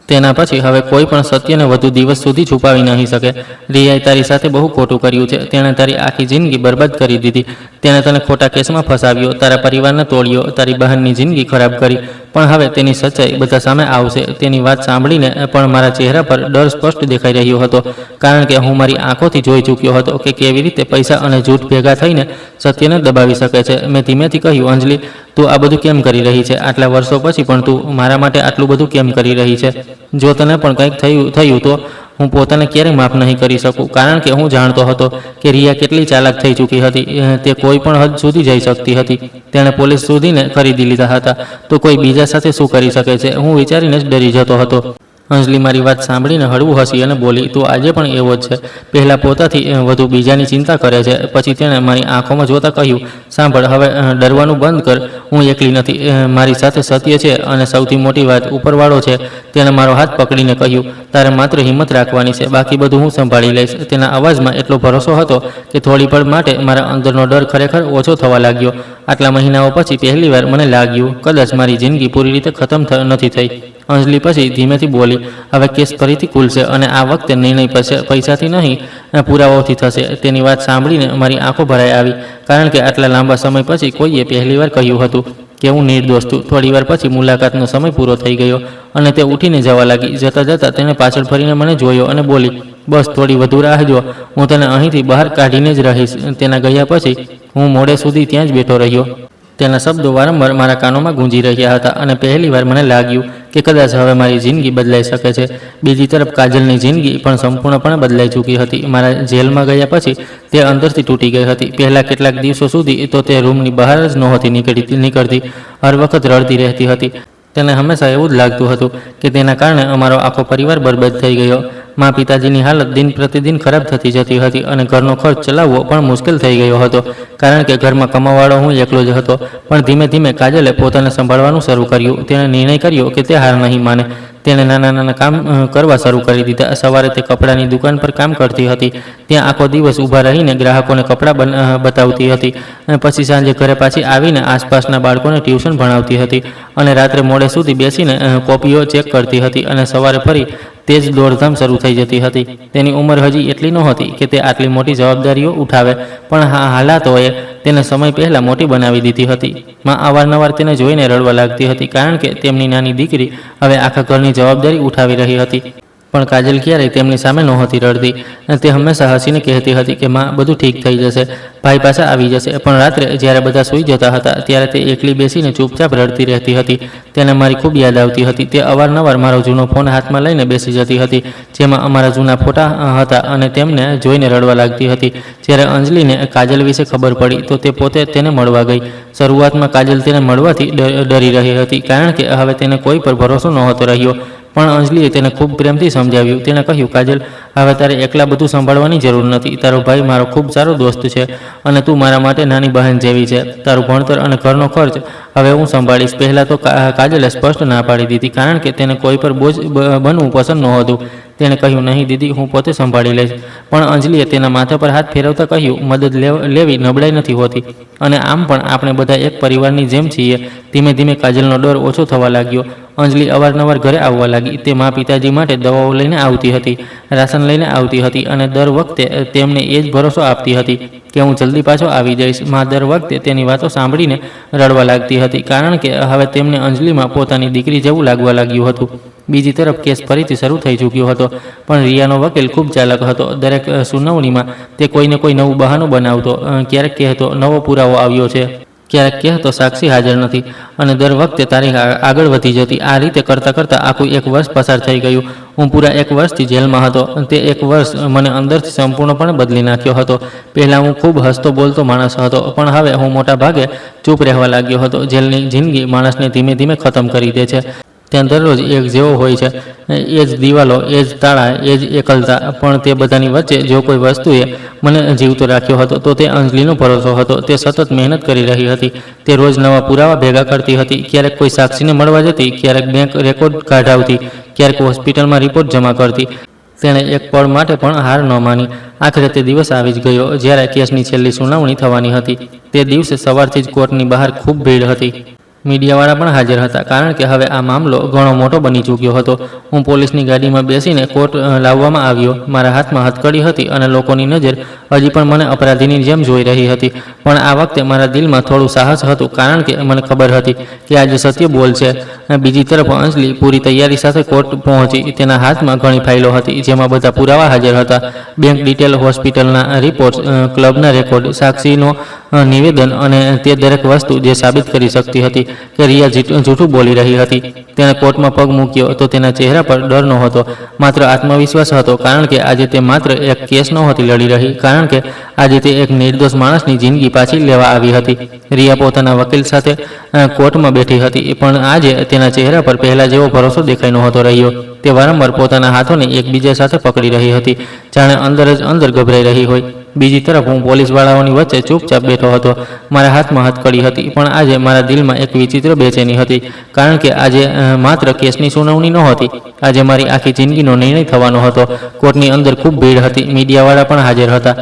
તેના પછી હવે કોઈ પણ સત્યને વધુ દિવસ સુધી છુપાવી નહીં શકે. રિયાએ તારી સાથે બહુ ખોટું કર્યું છે. તેણે તારી આખી જિંદગી બરબાદ કરી દીધી. તેણે તને ખોટા કેસમાં ફસાવ્યો, તારા પરિવારને તોડ્યો, તારી બહેનની જિંદગી ખરાબ કરી. પણ હવે તેની સચ્ચાઈ બધા સામે આવશે. તેની વાત સાંભળીને પણ મારા ચહેરા પર ડર સ્પષ્ટ દેખાઈ રહ્યો હતો, કારણ કે હું મારી આંખોથી જોઈ ચૂક્યો હતો કે કેવી રીતે પૈસા અને જૂઠ ભેગા થઈને સત્યને દબાવી શકે છે. મેં ધીમેથી કહ્યું, અંજલિ, તું આ બધું કેમ કરી રહી છે? આટલા વર્ષો પછી પણ તું મારા માટે આટલું બધું કેમ કરી રહી છે? જો તને પણ કંઈક થયું તો હું પોતાને ક્યારેય માફ નહીં કરી શકું, કારણ કે હું જાણતો હતો કે રિયા કેટલી ચાલાક થઈ ચૂકી હતી. તે કોઈ પણ હદ સુધી જઈ શકતી હતી. તેણે પોલીસ સુધીને ખરીદી લીધા હતા, તો કોઈ બીજા સાથે શું કરી શકે છે? હું વિચારીને જ ડરી જતો હતો. અંજલિ મારી વાત સાંભળીને હળવું હસી અને બોલી, તું આજે પણ એવો જ છે. પહેલાં પોતાથી વધુ બીજાની ચિંતા કરે છે. પછી તેણે મારી આંખોમાં જોતા કહ્યું, સાંભળ, હવે ડરવાનું બંધ કર. હું એકલી નથી, મારી સાથે સત્ય છે અને સૌથી મોટી વાત ઉપરવાળો છે. તેણે મારો હાથ પકડીને કહ્યું, તારે માત્ર હિંમત રાખવાની છે, બાકી બધું હું સંભાળી લઈશ. તેના અવાજમાં એટલો ભરોસો હતો કે થોડી પળ માટે મારા અંદરનો ડર ખરેખર ઓછો થવા લાગ્યો. આટલા મહિનાઓ પછી પહેલીવાર મને લાગ્યું કદાચ મારી જિંદગી પૂરી રીતે ખતમ નથી થઈ. અંજલિ પછી ધીમેથી બોલી, હવે કેસ ફરીથી ખુલશે અને આ વખતે નિર્ણય પૈસાથી નહીં, પુરાવાઓથી થશે. તેની વાત સાંભળીને મારી આંખો ભરાઈ આવી, કારણ કે આટલા લાંબા સમય પછી કોઈએ પહેલીવાર કહ્યું હતું કે હું નિર્દોષ છું. થોડીવાર પછી મુલાકાતનો સમય પૂરો થઈ ગયો અને તે ઉઠીને જવા લાગી. જતાં જતાં તેણે પાછળ ફરીને મને જોયો અને બોલી, બસ થોડી વધુ રાહ જો, હું તને અહીંથી બહાર કાઢીને જ રહીશ. તેના ગયા પછી હું મોડે સુધી ત્યાં જ બેઠો રહ્યો. તેના શબ્દો વારંવાર મારા કાનોમાં ગૂંજી રહ્યા હતા અને પહેલીવાર મને લાગ્યું કે કદાચ હવે મારી જિંદગી બદલાઈ શકે છે. બીજી તરફ કાજલની જિંદગી પણ સંપૂર્ણપણે બદલાઈ ચૂકી હતી. મારા જેલમાં ગયા પછી તે અંદરથી તૂટી ગઈ હતી. પહેલાં કેટલાક દિવસો સુધી તો તે રૂમની બહાર જ નહોતી નીકળતી. હર વખત રડતી રહેતી હતી. તેને હંમેશા એવું જ લાગતું હતું કે તેના કારણે અમારો આખો પરિવાર બરબાદ થઈ ગયો. મા પિતાજીની હાલત દિન પ્રતિદિન ખરાબ થતી જતી હતી અને ઘરનો ખર્ચ ચલાવવો પણ મુશ્કેલ થઈ ગયો હતો, કારણ કે ઘરમાં કમાવાવાળો હું એકલો જ હતો. પણ ધીમે ધીમે કાજલે પોતાને સંભાળવાનું શરૂ કર્યું. તેણે નિર્ણય કર્યો કે તે હાર નહીં માને. તેણે નાના નાના કામ કરવા શરૂ કરી દીધા. સવારે તે કપડાની દુકાન પર કામ કરતી હતી. ત્યાં આખો દિવસ ઊભા રહીને ગ્રાહકોને કપડાં બતાવતી હતી. પછી સાંજે ઘરે પાછી આવીને આસપાસના બાળકોને ટ્યુશન ભણાવતી હતી અને રાત્રે મોડે સુધી બેસીને કોપીઓ ચેક કરતી હતી અને સવારે ફરી તે જ દોડધામ શરૂ થઈ જતી હતી. તેની ઉંમર હજી એટલી નહોતી કે તે આટલી મોટી જવાબદારીઓ ઉઠાવે, પણ હાલાતોએ તેને સમય પહેલાં મોટી બનાવી દીધી હતી. માં અવારનવાર તેને જોઈને રડવા લાગતી હતી, કારણ કે તેમની નાની દીકરી હવે આખા ઘરની જવાબદારી ઉઠાવી રહી હતી. પણ કાજલ ક્યારેય તેમની સામે નહોતી રડતી. તે હંમેશા હસીને કહેતી હતી કે માં, બધું ઠીક થઈ જશે, ભાઈ પાછા આવી જશે. પણ રાત્રે જ્યારે બધા સૂઈ જતા હતા ત્યારે તે એકલી બેસીને ચૂપચાપ રડતી રહેતી હતી. તેને મારી ખૂબ યાદ આવતી હતી. તે અવારનવાર મારો જૂનો ફોન હાથમાં લઈને બેસી જતી હતી, જેમાં અમારા જૂના ફોટા હતા, અને તેમને જોઈને રડવા લાગતી હતી. જ્યારે અંજલિને કાજલ વિશે ખબર પડી તો તે પોતે તેને મળવા ગઈ. શરૂઆતમાં કાજલ તેને મળવાથી ડરી રહી હતી, કારણ કે હવે તેને કોઈ પર ભરોસો નહોતો રહ્યો. પણ અંજલિએ તેને ખૂબ પ્રેમથી સમજાવ્યું. તેણે કહ્યું, કાજલ, હવે તારે એકલા બધું સંભાળવાની જરૂર નથી. તારો ભાઈ મારો ખૂબ સારો દોસ્ત છે અને તું મારા માટે નાની બહેન જેવી છે. તારું ભણતર અને ઘરનો ખર્ચ હવે હું સંભાળીશ. પહેલાં તો કાજલે સ્પષ્ટ ના પાડી દીધી, કારણ કે તેને કોઈ પર બોજ બનવું પસંદ નહોતું. તેણે કહ્યું, નહીં દીદી, હું પોતે સંભાળી લઈશ. પણ અંજલિએ તેના માથા પર હાથ ફેરવતા કહ્યું, મદદ લેવી નબળાઈ નથી હોતી, અને આમ પણ આપણે બધા એક પરિવારની જેમ છીએ. ધીમે ધીમે કાજલનો ડર ઓછો થવા લાગ્યો. અંજલિ અવારનવાર ઘરે આવવા લાગી. તે મા પિતાજી માટે દવાઓ લઈને આવતી હતી, રાશન લઈને આવતી હતી, અને દર વખતે તેમને એ જ ભરોસો આપતી હતી કે હું જલ્દી પાછો આવી જઈશ. માં દર વખતે તેની વાતો સાંભળીને રડવા લાગતી હતી, કારણ કે હવે તેમને અંજલિમાં પોતાની દીકરી જેવું લાગવા લાગ્યું હતું. બીજી તરફ કેસ ફરીથી શરૂ થઈ ચૂક્યો હતો, પણ રિયાનો વકીલ ખૂબ ચાલાક હતો. દરેક સુનાવણીમાં તે કોઈને કોઈ નવું બહાનું બનાવતો. ક્યારેક કહેતો નવો પુરાવો આવ્યો છે, ક્યારેક કહેતો સાક્ષી હાજર નથી, અને દર વખતે તારીખ આગળ વધી જતી. આ રીતે કરતાં કરતાં આખું 1 વર્ષ પસાર થઈ ગયું. હું પૂરા 1 વર્ષથી જેલમાં હતો. તે 1 વર્ષ મને અંદરથી સંપૂર્ણપણે બદલી નાખ્યો હતો. પહેલાં હું ખૂબ હસતો બોલતો માણસ હતો, પણ હવે હું મોટા ભાગે ચૂપ રહેવા લાગ્યો હતો. જેલની જિંદગી માણસને ધીમે ધીમે ખતમ કરી દે છે. ત્યાં દરરોજ એક જેવો હોય છે, એ જ દિવાલો, એ જ તાળા, એ જ એકલતા. પણ તે બધાની વચ્ચે જો કોઈ વસ્તુએ મને જીવતો રાખ્યો હતો તો તે અંજલિનો ભરોસો હતો. તે સતત મહેનત કરી રહી હતી. તે રોજ નવા પુરાવા ભેગા કરતી હતી. ક્યારેક કોઈ સાક્ષીને મળવા જતી, ક્યારેક બેંક રેકોર્ડ કાઢાવતી, ક્યારેક હોસ્પિટલમાં રિપોર્ટ જમા કરતી. તેણે એક પળ માટે પણ હાર ન માની. આખરે તે દિવસ આવી જ ગયો જ્યારે કેસની છેલ્લી સુનાવણી થવાની હતી. તે દિવસે સવારથી જ કોર્ટની બહાર ખૂબ ભીડ હતી. મીડિયાવાળા પણ હાજર હતા, કારણ કે હવે આ મામલો ઘણો મોટો બની ચૂક્યો હતો. હું પોલીસની ગાડીમાં બેસીને કોર્ટ લાવવામાં આવ્યો. મારા હાથમાં હથકડી હતી અને લોકોની નજર હજી પણ મને અપરાધીની જેમ જોઈ રહી હતી. પણ આ વખતે મારા દિલમાં થોડું સાહસ હતું, કારણ કે મને ખબર હતી કે આજે સત્ય બોલશે. બીજી તરફ અંજલિ પૂરી તૈયારી સાથે કોર્ટ પહોંચી. તેના હાથમાં ઘણી ફાઇલો હતી, જેમાં બધા પુરાવા હાજર હતા. બેંક ડિટેલ, હોસ્પિટલના રિપોર્ટ્સ, ક્લબના રેકોર્ડ, સાક્ષીનો નિવેદન, અને તે દરેક વસ્તુ જે સાબિત કરી શકતી હતી કે રિયા જૂઠું બોલી રહી હતી. તેણે કોર્ટમાં પગ મૂક્યો તો તેના ચહેરા પર ડર નહોતો, માત્ર આત્મવિશ્વાસ હતો, કારણ કે આજે તે માત્ર એક કેસ નહોતી લડી રહી, કારણ કે આજે તે એક નિર્દોષ માણસની જિંદગી પાછી લેવા આવી હતી. રિયા પોતાના વકીલ સાથે કોર્ટમાં બેઠી હતી, પણ આજે તેના ચહેરા પર પહેલા જેવો ભરોસો દેખાઈ નહોતો રહ્યો. તે વારંવાર પોતાના હાથોને એકબીજા સાથે પકડી રહી હતી, જાણે અંદર જ અંદર ગભરાઈ રહી હોય. બીજી તરફ હું પોલીસવાળાઓની વચ્ચે ચૂપચાપ બેઠો હતો. મારા હાથમાં હથકડી હતી, પણ આજે મારા દિલમાં એક વિચિત્ર બેચેની હતી, કારણ કે આજે માત્ર કેસની સુનાવણી નહોતી, આજે મારી આખી જિંદગીનો નિર્ણય થવાનો હતો. કોર્ટની અંદર ખૂબ ભીડ હતી. મીડિયાવાળા પણ હાજર હતા.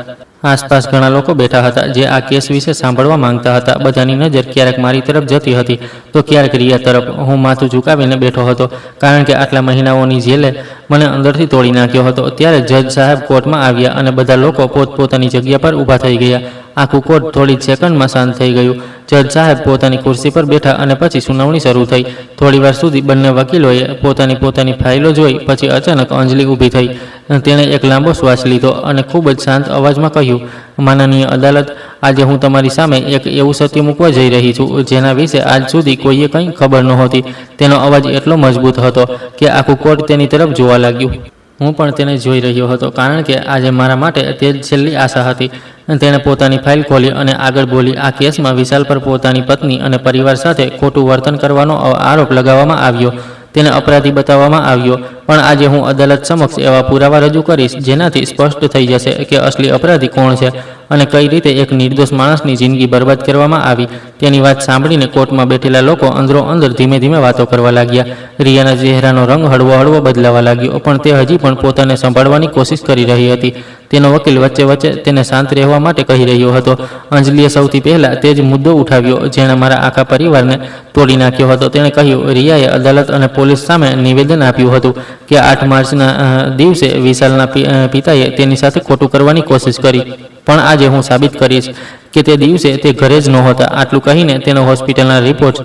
આસપાસ ઘણા લોકો બેઠા હતા જે આ કેસ વિશે સાંભળવા માંગતા હતા. બધાની નજર ક્યારેક મારી તરફ જતી હતી તો ક્યારેક રિયા તરફ. હું માથું ઝુકાવીને બેઠો હતો, કારણ કે આટલા મહિનાઓની જેલે મને અંદરથી તોડી નાખ્યો હતો. ત્યારે જજ સાહેબ કોર્ટમાં આવ્યા અને બધા લોકો પોતપોતાની જગ્યા પર ઊભા થઈ ગયા. આખું કોર્ટ થોડી જ સેકન્ડમાં શાંત થઈ ગયું. જજ સાહેબ પોતાની ખુરશી પર બેઠા અને પછી સુનાવણી શરૂ થઈ. થોડીવાર સુધી બંને વકીલોએ પોતાની ફાઇલો જોઈ. પછી અચાનક અંજલિ ઊભી થઈ. તેણે એક લાંબો શ્વાસ લીધો અને ખૂબ જ શાંત અવાજમાં કહ્યું, માનનીય અદાલત, આજે હું તમારી સામે એક એવું સત્ય મૂકવા જઈ રહી છું જેના વિશે આજ સુધી કોઈએ કંઈ ખબર નહોતી. તેનો અવાજ એટલો મજબૂત હતો કે આખું કોર્ટ તેની તરફ જોવા લાગ્યું. હું પણ તેને જોઈ રહ્યો હતો, કારણ કે આજે મારા માટે તે જ છેલ્લી આશા હતી. તેણે પોતાની ફાઇલ ખોલી અને આગળ બોલી, આ કેસમાં વિશાલ પર પોતાની પત્ની અને પરિવાર સાથે ખોટું વર્તન કરવાનો આરોપ લગાવવામાં આવ્યો. તેને અપરાધી બતાવવામાં આવ્યો, પણ આજે હું અદાલત સમક્ષ એવા પુરાવા રજૂ કરીશ જેનાથી સ્પષ્ટ થઈ જશે કે અસલી અપરાધી કોણ છે અને કઈ રીતે એક નિર્દોષ માણસની જિંદગી બરબાદ કરવામાં આવી. તેની વાત સાંભળીને કોર્ટમાં બેઠેલા લોકો અંદરો અંદર ધીમે ધીમે વાતો કરવા લાગ્યા. રિયાના ચહેરાનો રંગ હળવો હળવો બદલાવા લાગ્યો, પણ તે હજી પણ પોતાને સંભાળવાની કોશિશ કરી રહી હતી. તેનો વકીલ વચ્ચે વચ્ચે તેને શાંત રહેવા માટે કહી રહ્યો હતો. અંજલિએ સૌથી પહેલાં તે જ મુદ્દો ઉઠાવ્યો જેણે મારા આખા પરિવારને તોડી નાખ્યો હતો. તેણે કહ્યું, રિયાએ અદાલત અને પોલીસ સામે નિવેદન આપ્યું હતું કે 8 માર્ચના દિવસે વિશાલના પિતાએ તેની સાથે ખોટું કરવાની કોશિશ કરી, પણ આજે હું સાબિત કરીશ કે તે દિવસે તે ઘરે જ નહોતા. આટલું કહીને તેનો હોસ્પિટલના રિપોર્ટ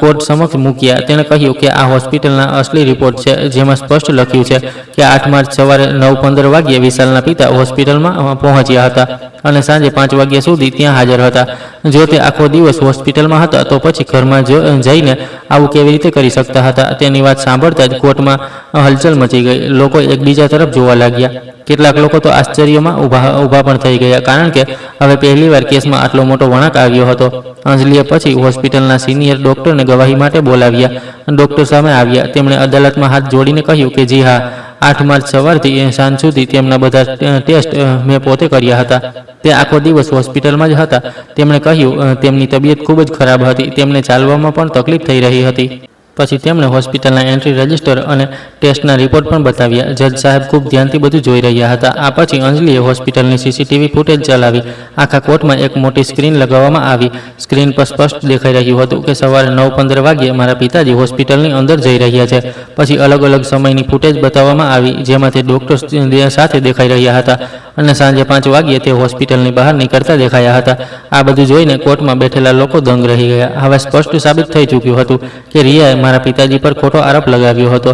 કોર્ટ સમક્ષ મૂક્યા. તેણે કહ્યું કે આ હોસ્પિટલના અસલી રિપોર્ટ છે જેમાં સ્પષ્ટ લખ્યું છે કે 8 માર્ચ સવારે 9:15 વાગ્યે વિશાલના પિતા હોસ્પિટલમાં પહોંચ્યા હતા અને સાંજે 5 વાગ્યા સુધી ત્યાં હાજર હતા. જો તે આખો દિવસ હોસ્પિટલમાં હતા તો પછી ઘરમાં જઈને આવું કેવી રીતે કરી શકતા હતા? તેની વાત સાંભળતા જ કોર્ટમાં હલચલ મચી ગઈ. લોકો એકબીજા તરફ જોવા લાગ્યા. કેટલાક લોકો તો આશ્ચર્યમાં ઊભા પણ થઈ ગયા, કારણ કે હવે પહેલીવાર કેસમાં આટલો મોટો વળાંક આવ્યો હતો. અંજલિએ પછી હોસ્પિટલના સિનિયર ડૉક્ટરને ગવાહી માટે બોલાવ્યા. ડૉક્ટર સામે આવ્યા. તેમણે અદાલતમાં હાથ જોડીને કહ્યું કે જી હા, 8 માર્ચ સવારથી સાંજ સુધી તેમના બધા ટેસ્ટ મેં પોતે કર્યા હતા. તે આખો દિવસ હોસ્પિટલમાં જ હતા. તેમણે કહ્યું તેમની તબિયત ખૂબ જ ખરાબ હતી. તેમને ચાલવામાં પણ તકલીફ થઈ રહી હતી. પછી તેમણે હોસ્પિટલના એન્ટ્રી રજિસ્ટર અને ટેસ્ટના રિપોર્ટ પણ બતાવ્યા. જજ સાહેબ ખૂબ ધ્યાનથી બધું જોઈ રહ્યા હતા. આ પછી અંજલિએ હોસ્પિટલની સીસીટીવી ફૂટેજ ચલાવી. આખા કોર્ટમાં એક મોટી સ્ક્રીન લગાવવામાં આવી. સ્ક્રીન પર સ્પષ્ટ દેખાઈ રહ્યું હતું કે સવારે 9:15 વાગ્યે મારા પિતાજી હોસ્પિટલની અંદર જઈ રહ્યા છે. પછી અલગ અલગ સમયની ફૂટેજ બતાવવામાં આવી જેમાં તે ડૉક્ટર્સ સાથે દેખાઈ રહ્યા હતા અને સાંજે 5 વાગ્યે તે હોસ્પિટલની બહાર નીકળતા દેખાયા હતા. આ બધું જોઈને કોર્ટમાં બેઠેલા લોકો દંગ રહી ગયા. હવે સ્પષ્ટ સાબિત થઈ ચૂક્યું હતું કે રિયાએ મારા પિતાજી પર ખોટો આરોપ લગાવ્યો હતો.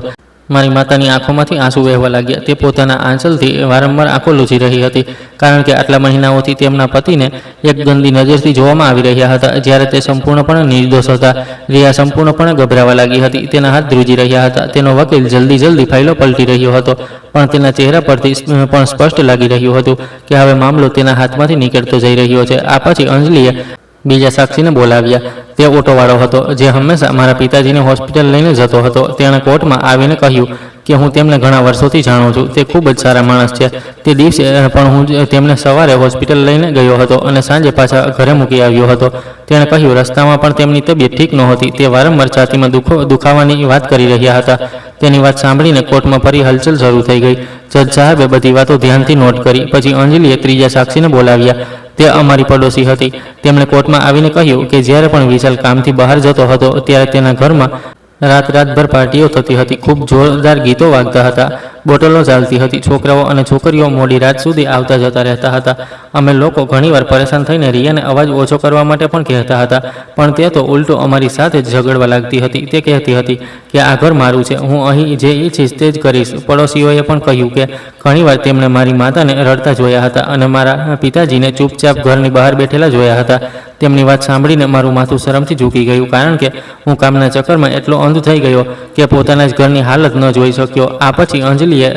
મારી માતાની આંખોમાંથી આંસુ વહેવા લાગ્યા. તે પોતાના આંચલથી વારંવાર આંખો લૂછી રહી હતી, કારણ કે આટલા મહિનાઓથી તેમના પતિને એક ગંદી નજરથી જોવામાં આવી રહ્યા હતા, જ્યારે તે સંપૂર્ણપણે નિર્દોષ હતા. રિયા સંપૂર્ણપણે ગભરાવા લાગી હતી. તેના હાથ ધ્રુજી રહ્યા હતા. તેનો વકીલ જલ્દી ફાઇલો પલટી રહ્યો હતો, પણ તેના ચહેરા પરથી પણ સ્પષ્ટ લાગી રહ્યું હતું કે હવે મામલો તેના હાથમાંથી નીકળતો જઈ રહ્યો છે. આ પછી અંજલિએ બીજા સાક્ષીને બોલાવ્યા. તે ઓટોવાળો હતો જે હંમેશા મારા પિતાજીને હોસ્પિટલ લઈને જતો હતો. તેણે કોર્ટમાં આવીને કહ્યું કે હું તેમને ઘણા વર્ષોથી જાણું છું. તે ખૂબ જ સારા માણસ છે. તે દિવસે પણ હું તેમને સવારે હોસ્પિટલ લઈને ગયો હતો અને સાંજે પાછા ઘરે મૂકી આવ્યો હતો. તેણે કહ્યું રસ્તામાં પણ તેમની તબિયત ઠીક નહોતી. તે વારંવાર છાતીમાં દુખાવાની વાત કરી રહ્યા હતા. તેની વાત સાંભળીને કોર્ટમાં ફરી હલચલ શરૂ થઈ ગઈ. જજ સાહેબે બધી વાતો ધ્યાનથી નોટ કરી. પછી અંજલિએ ત્રીજા સાક્ષીને બોલાવ્યા. તે અમારી પડોશી હતી. તેમણે કોર્ટમાં આવીને કહ્યું કે જ્યારે પણ વિશાલ કામથી બહાર જતો હતો ત્યારે તેના ઘરમાં રાતભર પાર્ટીઓ થતી હતી. ખૂબ જોરદાર ગીતો વાગતા હતા, બોટલો ચાલતી હતી. છોકરાઓ અને છોકરીઓ મોડી રાત સુધી આવતા જતા રહેતા હતા. અમે લોકો ઘણીવાર પરેશાન થઈને રિયાને અવાજ ઓછો કરવા માટે પણ કહેતા હતા, પણ તે તો ઉલટું અમારી સાથે જ ઝઘડવા લાગતી હતી. તે કહેતી હતી કે આ ઘર મારું છે, હું અહીં જે ઈચ્છીશ તે જ કરીશ. પડોશીઓએ પણ કહ્યું કે ઘણીવાર તેમણે મારી માતાને રડતા જોયા હતા અને મારા પિતાજીને ચૂપચાપ ઘરની બહાર બેઠેલા જોયા હતા. તેમની વાત સાંભળીને મારું માથું શરમથી ઝૂકી ગયું, કારણ કે હું કામના ચક્કરમાં એટલો અંધ થઈ ગયો કે પોતાના જ ઘરની હાલત ન જોઈ શક્યો. આ પછી અંજલિએ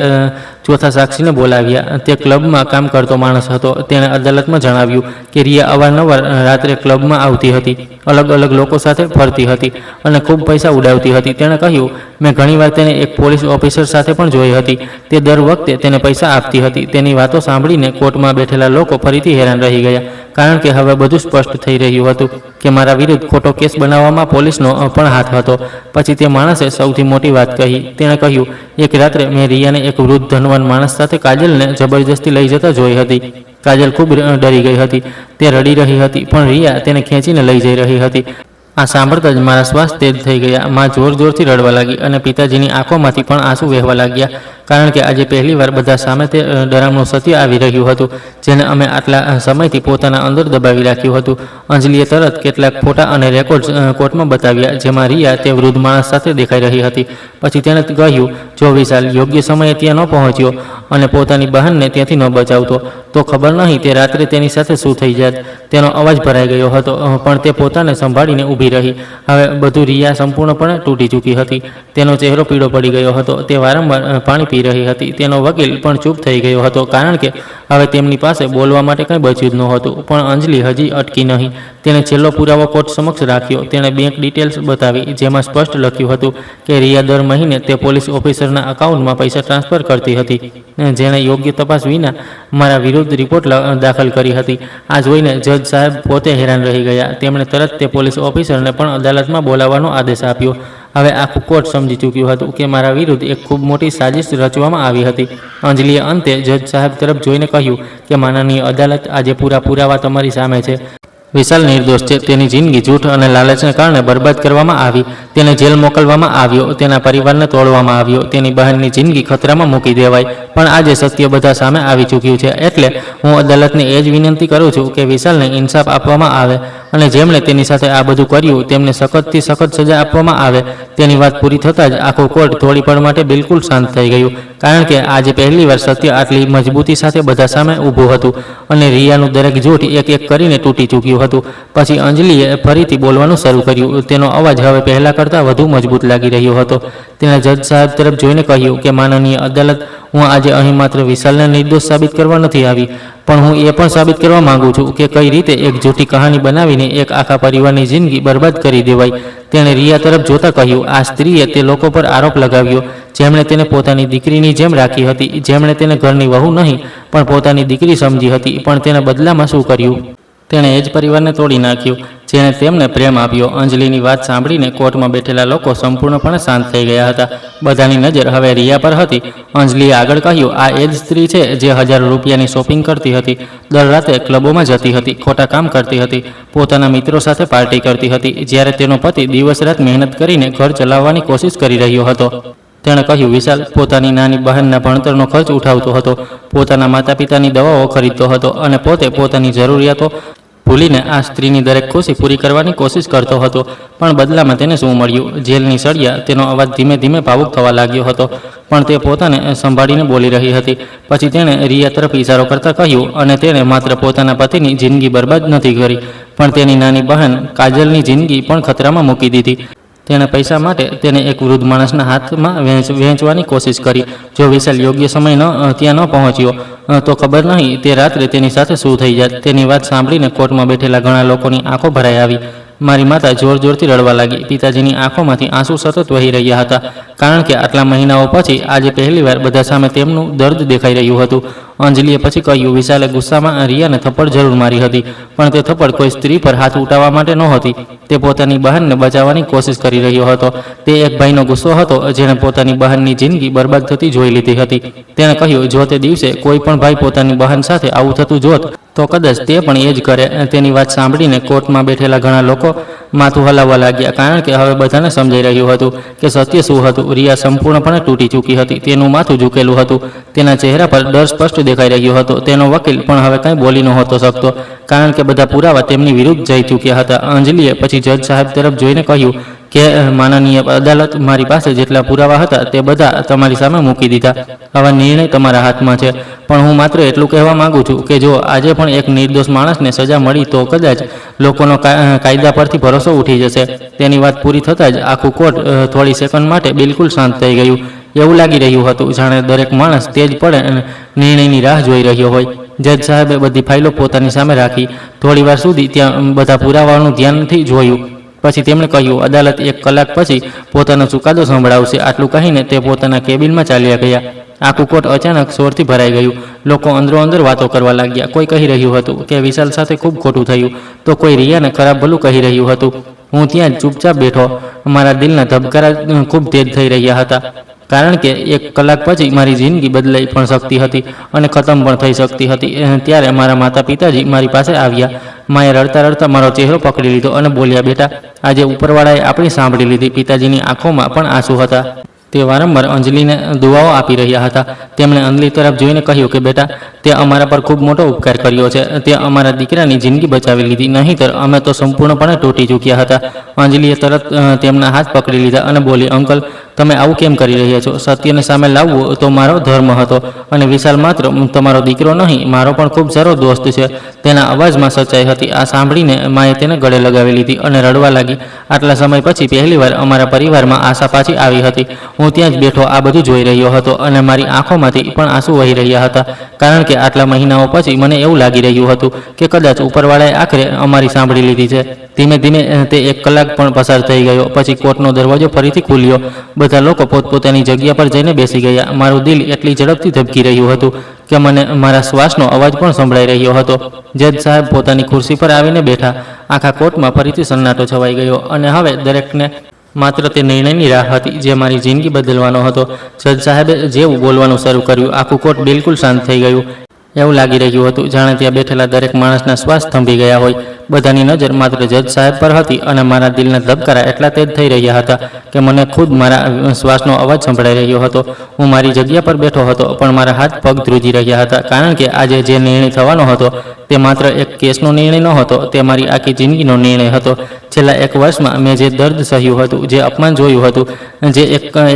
ચોથા સાક્ષીને બોલાવ્યા. તે ક્લબમાં કામ કરતો માણસ હતો. તેણે અદાલતમાં જણાવ્યું કે રિયા અવારનવાર રાત્રે ક્લબમાં આવતી હતી, અલગ અલગ લોકો સાથે ફરતી હતી અને ખૂબ પૈસા ઉડાવતી હતી. તેણે કહ્યું, મેં ઘણીવાર તેને એક પોલીસ ઓફિસર સાથે પણ જોઈ હતી. તે દર વખતે તેને પૈસા આપતી હતી. તેની વાતો સાંભળીને કોર્ટમાં બેઠેલા લોકો ફરીથી હેરાન રહી ગયા, કારણ કે હવે બધું સ્પષ્ટ થઈ રહ્યું હતું કે મારા વિરુદ્ધ ખોટો કેસ બનાવવામાં પોલીસનો પણ હાથ હતો. પછી તે માણસે સૌથી મોટી વાત કહી. તેણે કહ્યું, એક રાત્રે મેં રિયાને એક વૃદ્ધ ધનવાન માણસ સાથે કાજલને જબરજસ્તી લઈ જતા જોઈ હતી. કાજલ ખૂબ ડરી ગઈ હતી. તે રડી રહી હતી, પણ રિયા તેને ખેંચીને લઈ જઈ રહી હતી. આ સાંભળતા જ મારા શ્વાસ તેજ થઈ ગયા. માં જોરથી રડવા લાગી અને પિતાજીની આંખોમાંથી પણ આંસુ વહેવા લાગ્યા, કારણ કે આજે પહેલીવાર બધા સામે તે ડરામણું સત્ય આવી રહ્યું હતું જેને અમે આટલા સમયથી પોતાના અંદર દબાવી રાખ્યું હતું. અંજલિએ તરત કેટલાક ફોટા અને રેકોર્ડ્સ કોર્ટમાં બતાવ્યા જેમાં રિયા તે વૃદ્ધ માણસ સાથે દેખાઈ રહી હતી. પછી તેણે કહ્યું, જો વિશાલ યોગ્ય સમયે ત્યાં ન પહોંચ્યો અને પોતાની બહેનને ત્યાંથી ન બચાવતો તો ખબર નહીં તે રાત્રે તેની સાથે શું થઈ જાત. તેનો અવાજ ભરાઈ ગયો હતો, પણ તે પોતાને સંભાળીને ઊભી રહી. હવે બધું રિયા સંપૂર્ણપણે તૂટી ચૂકી હતી. તેનો ચહેરો પીળો પડી ગયો હતો. તે વારંવાર પાણી પી રહી હતી. તેનો વકીલ પણ ચૂપ થઈ ગયો હતો, કારણ કે હવે તેમની પાસે બોલવા માટે કંઈ બચ્યું જ નહોતું. પણ અંજલિ હજી અટકી નહીં. તેણે છેલ્લો પુરાવો કોર્ટ સમક્ષ રાખ્યો. તેણે બેંક ડિટેલ્સ બતાવી, જેમાં સ્પષ્ટ લખ્યું હતું કે રિયા દર મહિને તે પોલીસ ઓફિસરના અકાઉન્ટમાં પૈસા ટ્રાન્સફર કરતી હતી, જેણે યોગ્ય તપાસ વિના મારા વિરુદ્ધ રિપોર્ટ દાખલ કરી હતી. આ જોઈને જજ સાહેબ પોતે હેરાન રહી ગયા. તેમણે તરત તે પોલીસ ઓફિસરને પણ અદાલતમાં બોલાવવાનો આદેશ આપ્યો. હવે આખું કોર્ટ સમજી ચૂક્યું હતું કે મારા વિરુદ્ધ એક ખૂબ મોટી સાજિશ રચવામાં આવી હતી. અંજલિએ અંતે જજ સાહેબ તરફ જોઈને કહ્યું કે માનનીય અદાલત, આજે પૂરા પુરાવા તમારી સામે છે. વિશાલ નિર્દોષ છે. તેની જિંદગી જૂઠ અને લાલચને કારણે બરબાદ કરવામાં આવી. તેને જેલ મોકલવામાં આવ્યો, તેના પરિવારને તોડવામાં આવ્યો, તેની બહેનની જિંદગી ખતરામાં મૂકી દેવાઈ. પણ આજે સત્ય બધા સામે આવી ચૂક્યું છે. એટલે હું અદાલતને એ જ વિનંતી કરું છું કે વિશાલને ઇન્સાફ આપવામાં આવે અને જેમણે તેની સાથે આ બધું કર્યું તેમને સખતથી સખત સજા આપવામાં આવે. તેની વાત પૂરી થતાં જ આખું કોર્ટ થોડી પળ માટે બિલકુલ શાંત થઈ ગયું, કારણ કે આજે પહેલીવાર સત્ય આટલી મજબૂતી સાથે બધા સામે ઊભું હતું અને રિયાનું દરેક જૂઠ એક એક કરીને તૂટી ચૂક્યું હતું. પછી અંજલિએ ફરીથી બોલવાનું શરૂ કર્યું. તેનો અવાજ હવે પહેલાં કરતાં વધુ મજબૂત લાગી રહ્યો હતો. તેણે જજ સાહેબ તરફ જોઈને કહ્યું કે માનનીય અદાલત, હું આજે અહીં માત્ર વિશાલને નિર્દોષ સાબિત કરવા નથી આવી, પણ હું એ પણ સાબિત કરવા માંગુ છું કે કઈ રીતે એક જૂઠી કહાની બનાવીને એક આખા પરિવારની જિંદગી બરબાદ કરી દેવાઈ. તેણે રિયા તરફ જોતા કહ્યું, આ સ્ત્રીએ તે લોકો પર આરોપ લગાવ્યો જેમણે તેને પોતાની દીકરીની જેમ રાખી હતી, જેમણે તેને ઘરની વહુ નહીં પણ પોતાની દીકરી સમજી હતી. પણ તેણે બદલામાં શું કર્યું? તેણે એ જ પરિવારને તોડી નાખ્યું જેણે તેમને પ્રેમ આપ્યો. અંજલિની વાત સાંભળીને કોર્ટમાં બેઠેલા લોકો સંપૂર્ણપણે શાંત થઈ ગયા હતા. બધાની નજર હવે રિયા પર હતી. અંજલિએ આગળ કહ્યું, આ એ જ સ્ત્રી છે જે હજારો રૂપિયાની શોપિંગ કરતી હતી, દર રાતે ક્લબોમાં જતી હતી, ખોટા કામ કરતી હતી, પોતાના મિત્રો સાથે પાર્ટી કરતી હતી, જ્યારે તેનો પતિ દિવસ રાત મહેનત કરીને ઘર ચલાવવાની કોશિશ કરી રહ્યો હતો. તેણે કહ્યું, વિશાલ પોતાની નાની બહેનના ભણતરનો ખર્ચ ઉઠાવતો હતો, પોતાના માતા પિતાની દવાઓ ખરીદતો હતો અને પોતે પોતાની જરૂરિયાતો ભૂલીને આ સ્ત્રીની દરેક ખુશી પૂરી કરવાની કોશિશ કરતો હતો. પણ બદલામાં તેને શું મળ્યું? જેલની સળિયા. તેનો અવાજ ધીમે ધીમે ભાવુક થવા લાગ્યો હતો, પણ તે પોતાને સંભાળીને બોલી રહી હતી. પછી તેણે રિયા તરફ ઇશારો કરતાં કહ્યું, અને તેણે માત્ર પોતાના પતિની જિંદગી બરબાદ નથી કરી, પણ તેની નાની બહેન કાજલની જિંદગી પણ ખતરામાં મૂકી દીધી. તેણે પૈસા માટે તેને એક વૃદ્ધ માણસના હાથમાં વહેંચવાની કોશિશ કરી. જો વિશાલ યોગ્ય સમય ત્યાં ન પહોંચ્યો તો ખબર નહીં તે રાત્રે તેની સાથે શું થઈ જાત. તેની વાત સાંભળીને કોર્ટમાં બેઠેલા ઘણા લોકોની આંખો ભરાઈ આવી. મારી માતા જોર જોરથી રડવા લાગી. પિતાજીની આંખોમાંથી આંસુ સતત વહી રહ્યા હતા, કારણ કે આટલા મહિનાઓ પછી આજે પહેલીવાર બધા સામે તેમનું દર્દ દેખાઈ રહ્યું હતું. અંજલિએ પછી કહ્યું, વિશાલે ગુસ્સામાં રિયાને થપ્પડ જરૂર મારી હતી, પણ તે થપ્પડ કોઈ સ્ત્રી પર હાથ ઉઠાવવા માટે નહોતી. તે પોતાની બહેનને બચાવવાની કોશિશ કરી રહ્યો હતો. તે એક ભાઈનો ગુસ્સો હતો જેણે પોતાની બહેનની જિંદગી બરબાદ થતી જોઈ લીધી હતી. તેણે કહ્યું, જો તે દિવસે કોઈ પણ ભાઈ પોતાની બહેન સાથે આવું થતું જોત તો કદાચ તે પણ એ જ કરે. તેની વાત સાંભળીને કોર્ટમાં બેઠેલા ઘણા લોકો માથું હલાવવા લાગ્યા, કારણ કે હવે બધાને સમજાઈ રહ્યું હતું કે સત્ય શું હતું. રિયા સંપૂર્ણપણે તૂટી ચૂકી હતી. તેનું માથું ઝૂકેલું હતું, તેના ચહેરા પર ડર સ્પષ્ટ દેખાઈ રહ્યો હતો. તેનો વકીલ પણ હવે કંઈ બોલી નહોતો શકતો, કારણ કે બધા પુરાવા તેમની વિરુદ્ધ જઈ ચૂક્યા હતા. અંજલિએ પછી જજ સાહેબ તરફ જોઈને કહ્યું કે માનનીય અદાલત, મારી પાસે જેટલા પુરાવા હતા તે બધા તમારી સામે મૂકી દીધા. હવે નિર્ણય તમારા હાથમાં છે. પણ હું માત્ર એટલું કહેવા માંગુ છું કે જો આજે પણ એક નિર્દોષ માણસને સજા મળી તો કદાચ લોકોનો કાયદા પરથી ભરોસો ઉઠી જશે. તેની વાત પૂરી થતાં જ આખું કોર્ટ થોડી સેકન્ડ માટે બિલકુલ શાંત થઈ ગયું. એવું લાગી રહ્યું હતું જાણે દરેક માણસ તેજ પડે નિર્ણયની રાહ જોઈ રહ્યો હોય. જજ સાહેબે બધી ફાઇલો પોતાની સામે રાખી. થોડીવાર સુધી ત્યાં બધા પુરાવાઓનું ધ્યાનથી જોયું. પછી તેમણે કહ્યું, અદાલત 1 કલાક પછી પોતાનો ચુકાદો સંભળાવશે. આટલું કહીને તે પોતાના કેબિનમાં ચાલ્યા ગયા. આખું કોર્ટ અચાનક શોરથી ભરાઈ ગયું. લોકો અંદરો અંદર વાતો કરવા લાગ્યા. કોઈ કહી રહ્યું હતું કે વિશાલ સાથે ખૂબ ખોટું થયું, તો કોઈ રિયાને ખરાબ ભલું કહી રહ્યું હતું. હું ત્યાં ચૂપચાપ બેઠો. મારા દિલના ધબકારા ખૂબ તેજ થઈ રહ્યા હતા, કારણ કે 1 કલાક પછી મારી જિંદગી બદલાઈ પણ શકતી હતી અને ખતમ પણ થઈ શકતી હતી. ત્યારે મારા માતા પિતાજી મારી પાસે આવ્યા. માએ રડતા રડતા મારો ચહેરો પકડી લીધો અને બોલ્યા, બેટા, આજે ઉપરવાળાએ આપણી સાંભળી લીધી. પિતાજીની આંખોમાં પણ આંસુ હતા. તે વારંવાર અંજલિને દુઆઓ આપી રહ્યા હતા. તેમણે અંજલિ તરફ જોઈને કહ્યું કે બેટા, તે અમારા પર ખૂબ મોટો ઉપકાર કર્યો છે. તે અમારા દીકરાની જિંદગી બચાવી લીધી, નહીંતર અમે તો સંપૂર્ણપણે તૂટી ચૂક્યા હતા. અંજલિએ તરત તેમના હાથ પકડી લીધા અને બોલી, અંકલ, તમે આવું કેમ કરી રહ્યા છો? સત્યને સામે લાવવું તો મારો ધર્મ હતો, અને વિશાલ માત્ર તમારો દીકરો નહીં, મારો પણ ખૂબ સારો દોસ્ત છે. તેના અવાજમાં સચ્ચાઈ હતી. આ સાંભળીને માએ તેને ગળે લગાવી લીધી અને રડવા લાગી. આટલા સમય પછી પહેલીવાર અમારા પરિવારમાં આશા પાછી આવી હતી. હું ત્યાં જ બેઠો આ બધું જોઈ રહ્યો હતો અને મારી આંખોમાંથી પણ આંસુ વહી રહ્યા હતા. કારણ કે આટલા મહિનાઓ પછી મને એવું લાગી રહ્યું હતું કે કદાચ ઉપરવાળાએ આખરે અમારી સાંભળી લીધી છે. ધીમે ધીમે તે 1 કલાક પણ પસાર થઈ ગયો. પછી કોર્ટનો દરવાજો ફરીથી ખુલ્યો. બધા લોકો પોતપોતાની જગ્યા પર જઈને બેસી ગયા. મારું દિલ એટલી ઝડપથી ધબકી રહ્યું હતું કે મને મારા શ્વાસનો અવાજ પણ સંભળાઈ રહ્યો હતો. જજ સાહેબ પોતાની ખુરશી પર આવીને બેઠા. આખા કોર્ટમાં ફરીથી સન્નાટો છવાઈ ગયો અને હવે દરેકને માત્ર તે નિર્ણયની રાહ હતી જે મારી જિંદગી બદલવાનો હતો. જજ સાહેબે જેવું બોલવાનું શરૂ કર્યું, આખું કોર્ટ બિલકુલ શાંત થઈ ગયું. એવું લાગી રહ્યું હતું જાણે ત્યાં બેઠેલા દરેક માણસના શ્વાસ થંભી ગયા હોય. બધાની નજર માત્ર જજ સાહેબ પર હતી અને મારા દિલના ધબકારા એટલા તેજ થઈ રહ્યા હતા કે મને ખુદ મારા શ્વાસનો અવાજ સંભળાઈ રહ્યો હતો. હું મારી જગ્યા પર બેઠો હતો પણ મારા હાથ પગ ધ્રુજી રહ્યા હતા, કારણ કે આજે જે નિર્ણય થવાનો હતો તે માત્ર એક કેસનો નિર્ણય નહોતો, તે મારી આખી જિંદગીનો નિર્ણય હતો. છેલ્લા 1 વર્ષમાં મેં જે દર્દ સહ્યું હતું, જે અપમાન જોયું હતું, જે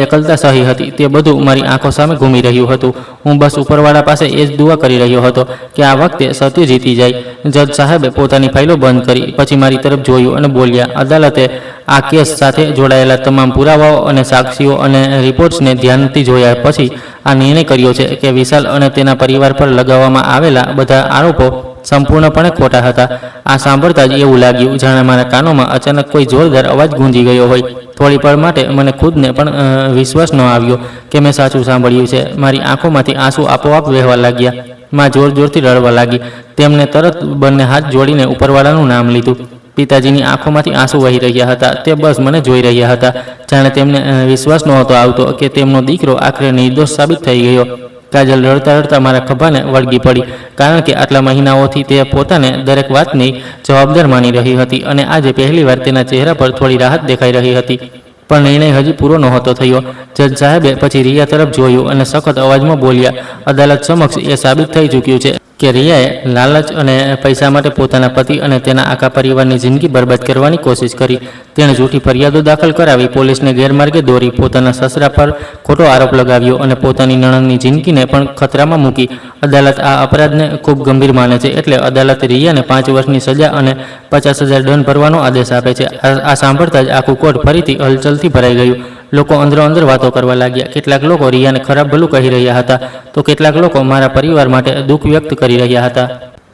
એકલતા સહી હતી, તે બધું મારી આંખો સામે ઘૂમી રહ્યું હતું. હું બસ ઉપરવાળા પાસે એ જ દુઆ કરી રહ્યો હતો કે આ વખતે સત્ય જીતી જાય. જજ સાહેબે પોતાની ફાઇલો બંધ કરી, પછી મારી તરફ જોયું અને બોલ્યા, અદાલતે આ કેસ સાથે જોડાયેલા તમામ પુરાવાઓ અને સાક્ષીઓ અને રિપોર્ટ્સને ધ્યાનથી જોયા પછી આ નિર્ણય કર્યો છે કે વિશાલ અને તેના પરિવાર પર લગાવવામાં આવેલા બધા આરોપો સંપૂર્ણપણે ખોટા હતા. આ સાંભળતા જ એવું લાગ્યું જાણે મારા કાનોમાં અચાનક કોઈ જોરદાર અવાજ ગૂંજી ગયો હોય. થોડી પળ માટે મને ખુદને પણ વિશ્વાસ ન આવ્યો કે મેં સાચું સાંભળ્યું છે. મારી આંખોમાંથી આંસુ આપોઆપ વહેવા લાગ્યા. માં જોર જોરથી રડવા લાગી. તેમને તરત બંને હાથ જોડીને ઉપરવાળાનું નામ લીધું. પિતાજીની આંખોમાંથી આંસુ વહી રહ્યા હતા. તે બસ મને જોઈ રહ્યા હતા, જાણે તેમને વિશ્વાસ નહોતો આવતો કે તેમનો દીકરો આખરે નિર્દોષ સાબિત થઈ ગયો. કાજલ રડતા રડતા મારા ખભાને વળગી પડી, કારણ કે આટલા મહિનાઓથી તે પોતાને દરેક વાતની જવાબદાર માની રહી હતી અને આજે પહેલીવાર તેના ચહેરા પર થોડી રાહત દેખાઈ રહી હતી. પણ નિર્ણય હજી પૂરો નહોતો થયો. જજ સાહેબે પછી રિયા તરફ જોયું અને સખત અવાજમાં બોલ્યા, અદાલત સમક્ષ એ સાબિત થઈ ચૂક્યું છે કે રિયાએ લાલચ અને પૈસા માટે પોતાના પતિ અને તેના આખા પરિવારની જિંદગી બરબાદ કરવાની કોશિશ કરી. તેણે જૂઠી ફરિયાદો દાખલ કરાવી, પોલીસને ગેરમાર્ગે દોરી, પોતાના સસરા પર ખોટો આરોપ લગાવ્યો અને પોતાની નણંદની જિંદગીને પણ ખતરામાં મૂકી. અદાલત આ અપરાધને ખૂબ ગંભીર માને છે, એટલે અદાલતે રિયાને 5 વર્ષની સજા અને 50,000 દંડ ભરવાનો આદેશ આપે છે. આ સાંભળતા જ આખું કોર્ટ ફરીથી હલચલથી ભરાઈ ગયું. લોકો અંદરો અંદર વાતો કરવા લાગ્યા. કેટલાક લોકો રિયાને ખરાબ ભલું કહી રહ્યા હતા, તો કેટલાક લોકો મારા પરિવાર માટે દુઃખ વ્યક્ત કરી રહ્યા હતા.